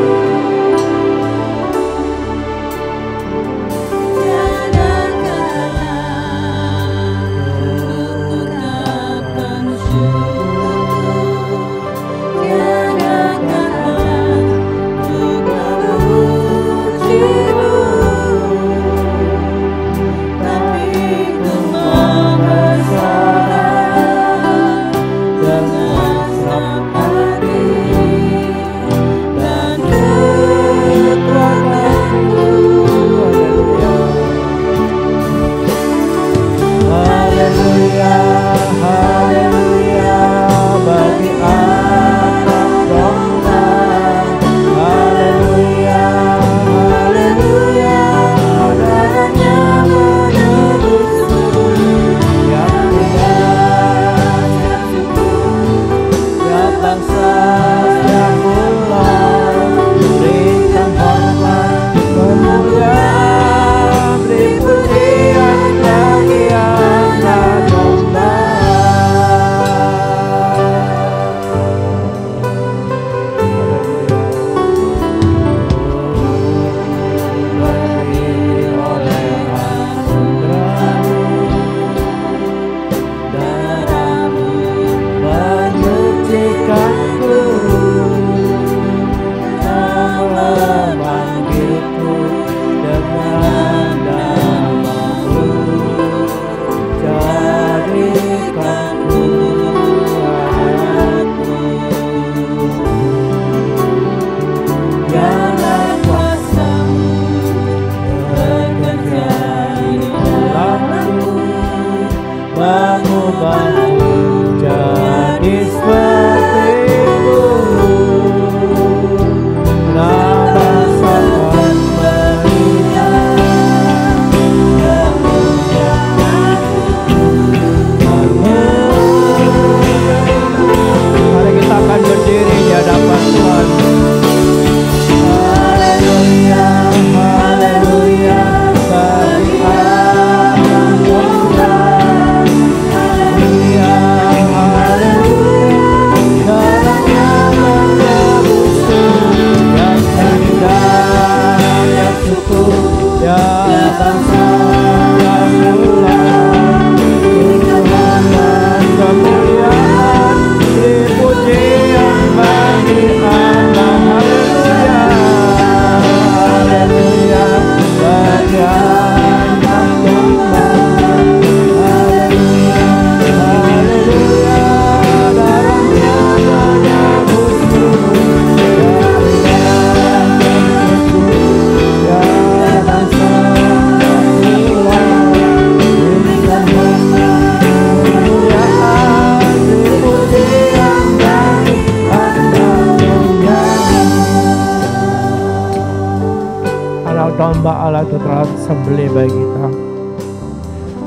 sembelih bagi kita.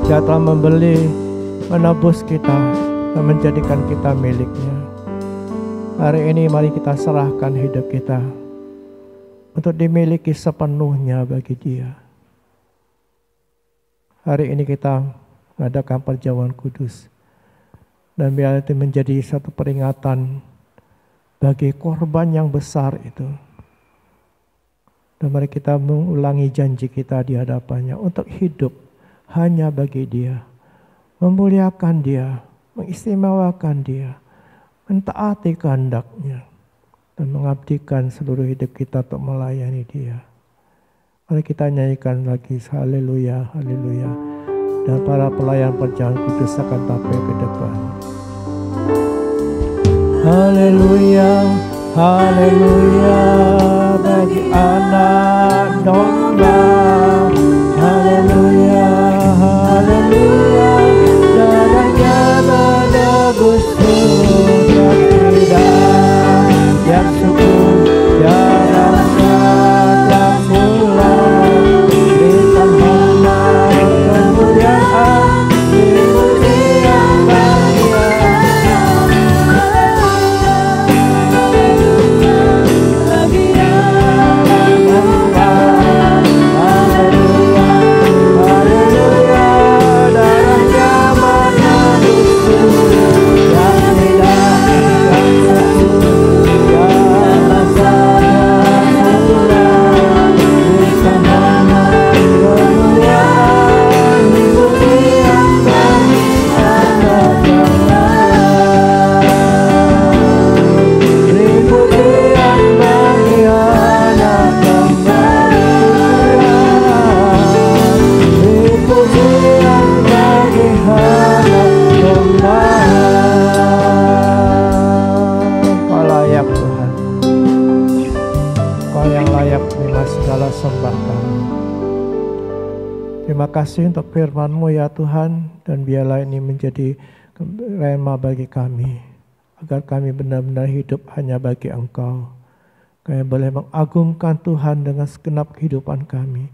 Dia telah membeli, menebus kita, dan menjadikan kita miliknya. Hari ini mari kita serahkan hidup kita untuk dimiliki sepenuhnya bagi Dia. Hari ini kita mengadakan perjamuan kudus, dan biar itu menjadi satu peringatan bagi korban yang besar itu. Dan mari kita mengulangi janji kita di hadapannya untuk hidup hanya bagi Dia, memuliakan Dia, mengistimewakan Dia, mentaati kehendak-Nya, dan mengabdikan seluruh hidup kita untuk melayani Dia. Mari kita nyanyikan lagi haleluya, haleluya. Dan para pelayan perjamuan kudus akan tampil ke depan. Haleluya, haleluya bagi anak domba. Haleluya, haleluya, darahnya menebus setiap lidah, yang suku, yang rasa, yang mula, berikan hormat kemuliaan, dipuji yang bahagia. Terima kasih untuk firman-Mu ya Tuhan, dan biarlah ini menjadi rema bagi kami, agar kami benar-benar hidup hanya bagi Engkau. Kami boleh mengagungkan Tuhan dengan segenap kehidupan kami.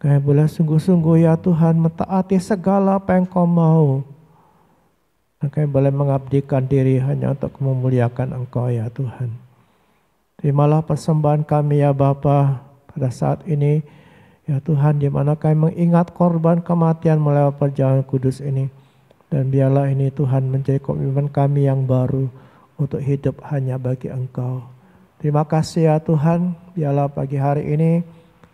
Kami boleh sungguh-sungguh ya Tuhan mentaati segala apa yang Kau mau. Dan kami boleh mengabdikan diri hanya untuk memuliakan Engkau ya Tuhan. Terimalah persembahan kami ya Bapa pada saat ini. Ya Tuhan, di mana kami mengingat korban kematian melalui perjamuan kudus ini. Dan biarlah ini Tuhan menjadi komitmen kami yang baru untuk hidup hanya bagi Engkau. Terima kasih ya Tuhan, biarlah pagi hari ini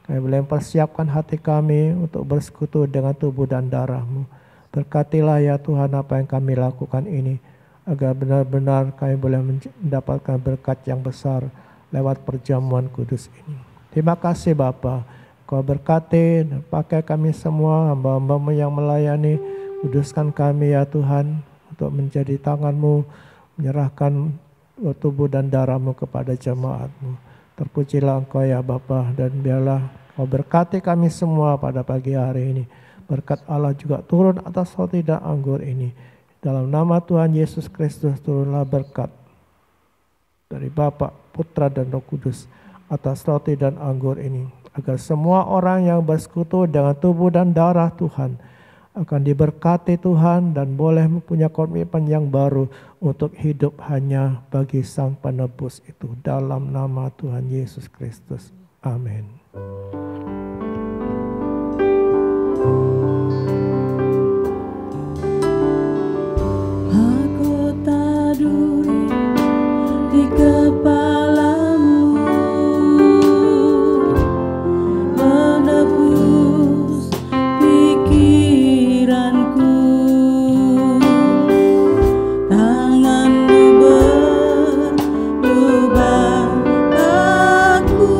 kami boleh mempersiapkan hati kami untuk bersekutu dengan tubuh dan darah-Mu. Berkatilah ya Tuhan apa yang kami lakukan ini, agar benar-benar kami boleh mendapatkan berkat yang besar lewat perjamuan kudus ini. Terima kasih Bapa. Kau berkati dan pakai kami semua hamba-hamba-Mu yang melayani. Kuduskan kami ya Tuhan untuk menjadi tangan-Mu, menyerahkan tubuh dan darah-Mu kepada jemaat-Mu. Terpujilah Engkau ya Bapa, dan biarlah Kau berkati kami semua pada pagi hari ini. Berkat Allah juga turun atas roti dan anggur ini. Dalam nama Tuhan Yesus Kristus turunlah berkat dari Bapa, Putra dan Roh Kudus atas roti dan anggur ini, agar semua orang yang bersekutu dengan tubuh dan darah Tuhan akan diberkati Tuhan dan boleh mempunyai komitmen yang baru untuk hidup hanya bagi Sang Penebus itu. Dalam nama Tuhan Yesus Kristus. Amin. Mahkota duri di kepalamu, menebus pikiranku. Tanganmu berubah aku,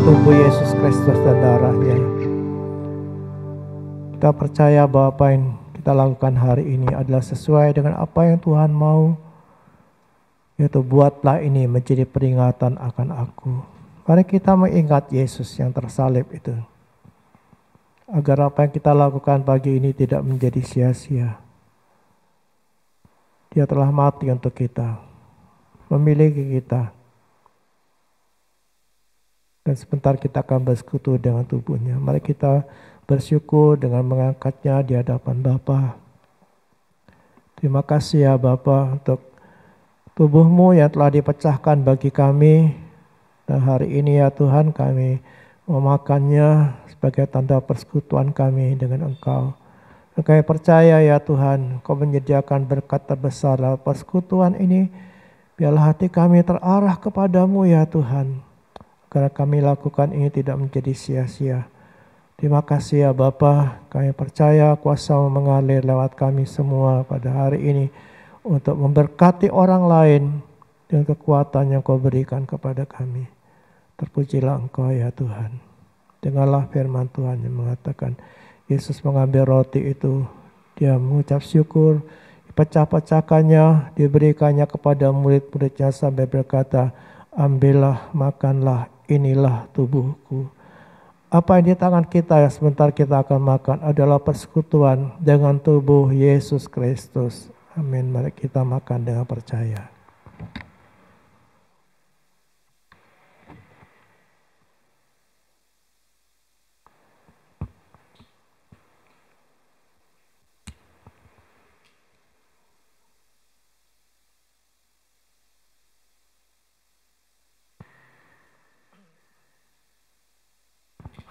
tubuh Yesus Kristus dan darahnya. Kita percaya bahwa apa yang kita lakukan hari ini adalah sesuai dengan apa yang Tuhan mau, yaitu buatlah ini menjadi peringatan akan aku. Mari kita mengingat Yesus yang tersalib itu, agar apa yang kita lakukan pagi ini tidak menjadi sia-sia. Dia telah mati untuk kita, memiliki kita, dan sebentar kita akan bersekutu dengan tubuhnya. Mari kita bersyukur dengan mengangkatnya di hadapan Bapa. Terima kasih ya Bapa untuk tubuh-Mu yang telah dipecahkan bagi kami. Dan hari ini ya Tuhan, kami memakannya sebagai tanda persekutuan kami dengan Engkau. Dan kami percaya ya Tuhan, Kau menyediakan berkat terbesar dalam persekutuan ini. Biarlah hati kami terarah kepadamu ya Tuhan, karena kami lakukan ini tidak menjadi sia-sia. Terima kasih ya Bapa, kami percaya kuasa mengalir lewat kami semua pada hari ini untuk memberkati orang lain dengan kekuatan yang Kau berikan kepada kami. Terpujilah Engkau ya Tuhan. Dengarlah firman Tuhan yang mengatakan, Yesus mengambil roti itu, Dia mengucap syukur, dipecah-pecahkannya, diberikannya kepada murid-muridnya sambil berkata, ambillah, makanlah, inilah tubuhku. Apa yang di tangan kita yang sebentar kita akan makan adalah persekutuan dengan tubuh Yesus Kristus. Amin. Mari kita makan dengan percaya.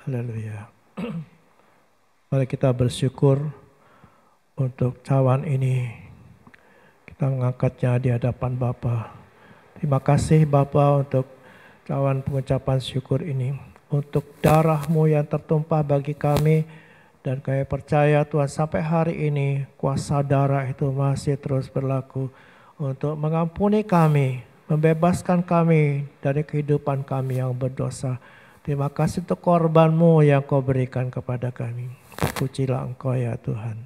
Haleluya. Mari kita bersyukur untuk cawan ini. Kita mengangkatnya di hadapan Bapa. Terima kasih Bapa untuk cawan pengucapan syukur ini. Untuk darah-Mu yang tertumpah bagi kami. Dan kami percaya Tuhan sampai hari ini kuasa darah itu masih terus berlaku. Untuk mengampuni kami, membebaskan kami dari kehidupan kami yang berdosa. Terima kasih untuk korban-Mu yang Kau berikan kepada kami. Terpujilah Engkau ya Tuhan.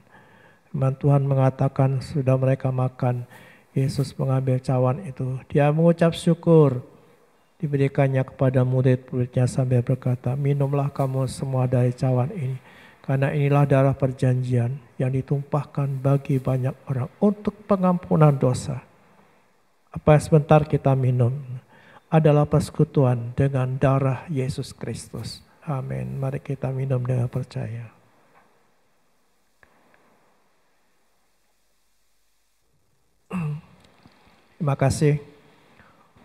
Firman Tuhan mengatakan sudah mereka makan, Yesus mengambil cawan itu. Dia mengucap syukur, diberikannya kepada murid-muridnya sambil berkata, minumlah kamu semua dari cawan ini. Karena inilah darah perjanjian yang ditumpahkan bagi banyak orang untuk pengampunan dosa. Apa yang sebentar kita minum adalah persekutuan dengan darah Yesus Kristus. Amin. Mari kita minum dengan percaya. Terima kasih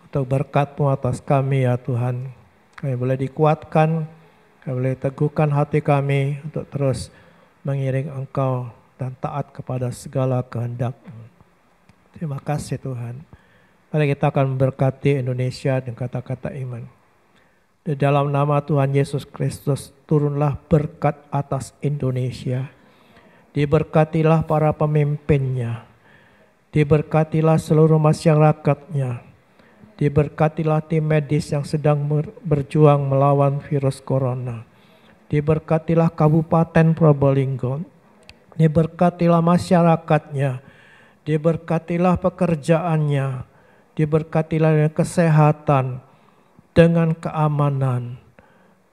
untuk berkat-Mu atas kami ya Tuhan. Kami boleh dikuatkan, kami boleh teguhkan hati kami untuk terus mengiring Engkau dan taat kepada segala kehendak-Mu. Terima kasih Tuhan. Mari kita akan memberkati Indonesia dengan kata-kata iman. Di dalam nama Tuhan Yesus Kristus, turunlah berkat atas Indonesia. Diberkatilah para pemimpinnya. Diberkatilah seluruh masyarakatnya. Diberkatilah tim medis yang sedang berjuang melawan virus corona. Diberkatilah Kabupaten Probolinggo. Diberkatilah masyarakatnya. Diberkatilah pekerjaannya. Diberkatilah dengan kesehatan, dengan keamanan,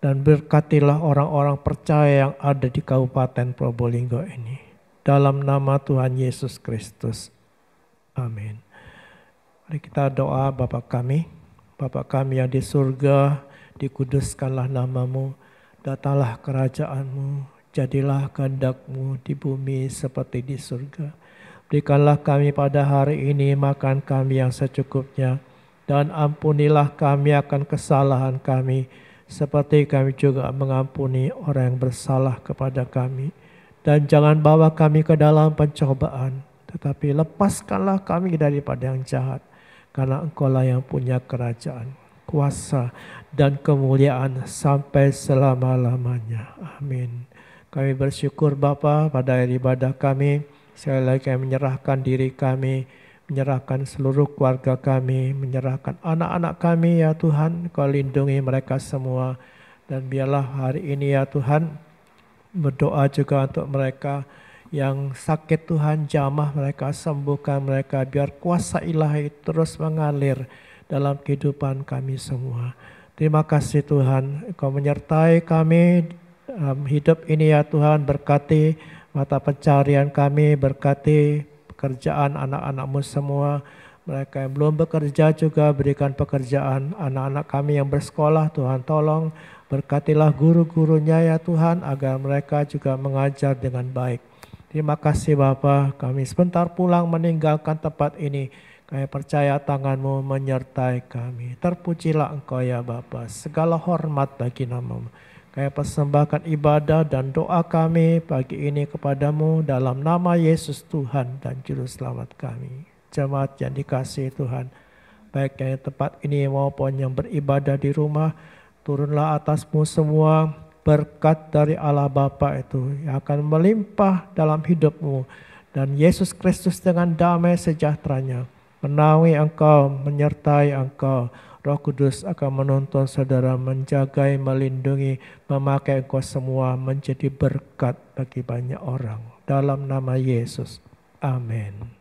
dan berkatilah orang-orang percaya yang ada di Kabupaten Probolinggo ini. Dalam nama Tuhan Yesus Kristus. Amin. Mari kita doa. Bapa kami yang di surga, dikuduskanlah nama-Mu, datanglah kerajaan-Mu, jadilah kehendak-Mu di bumi seperti di surga. Berikanlah kami pada hari ini makan kami yang secukupnya, dan ampunilah kami akan kesalahan kami, seperti kami juga mengampuni orang yang bersalah kepada kami. Dan jangan bawa kami ke dalam pencobaan, tetapi lepaskanlah kami daripada yang jahat, karena Engkau-lah yang punya kerajaan, kuasa, dan kemuliaan sampai selama-lamanya. Amin. Kami bersyukur Bapa pada hari ibadah kami. Sekali lagi kami menyerahkan diri kami, menyerahkan seluruh keluarga kami, menyerahkan anak-anak kami ya Tuhan. Kau lindungi mereka semua Dan biarlah hari ini ya Tuhan, berdoa juga untuk mereka yang sakit, Tuhan, jamah mereka, sembuhkan mereka, biar kuasa ilahi terus mengalir dalam kehidupan kami semua. Terima kasih Tuhan, Engkau menyertai kami hidup ini ya Tuhan, berkati mata pencarian kami, berkati pekerjaan anak-anak-Mu semua. Mereka yang belum bekerja juga berikan pekerjaan. Anak-anak kami yang bersekolah, Tuhan tolong berkatilah guru-gurunya ya Tuhan, agar mereka juga mengajar dengan baik. Terima kasih Bapa, kami sebentar pulang meninggalkan tempat ini. Kami percaya tangan-Mu menyertai kami. Terpujilah Engkau ya Bapa, segala hormat bagi nama-Mu. Kami persembahkan ibadah dan doa kami pagi ini kepadamu dalam nama Yesus Tuhan dan Juru Selamat kami. Jemaat yang dikasihi Tuhan, baik yang di tempat ini maupun yang beribadah di rumah, turunlah atasmu semua berkat dari Allah Bapa itu yang akan melimpah dalam hidupmu. Dan Yesus Kristus dengan damai sejahteranya menaungi engkau, menyertai engkau. Roh Kudus akan menuntun saudara, menjagai, melindungi, memakai engkau semua menjadi berkat bagi banyak orang. Dalam nama Yesus. Amin.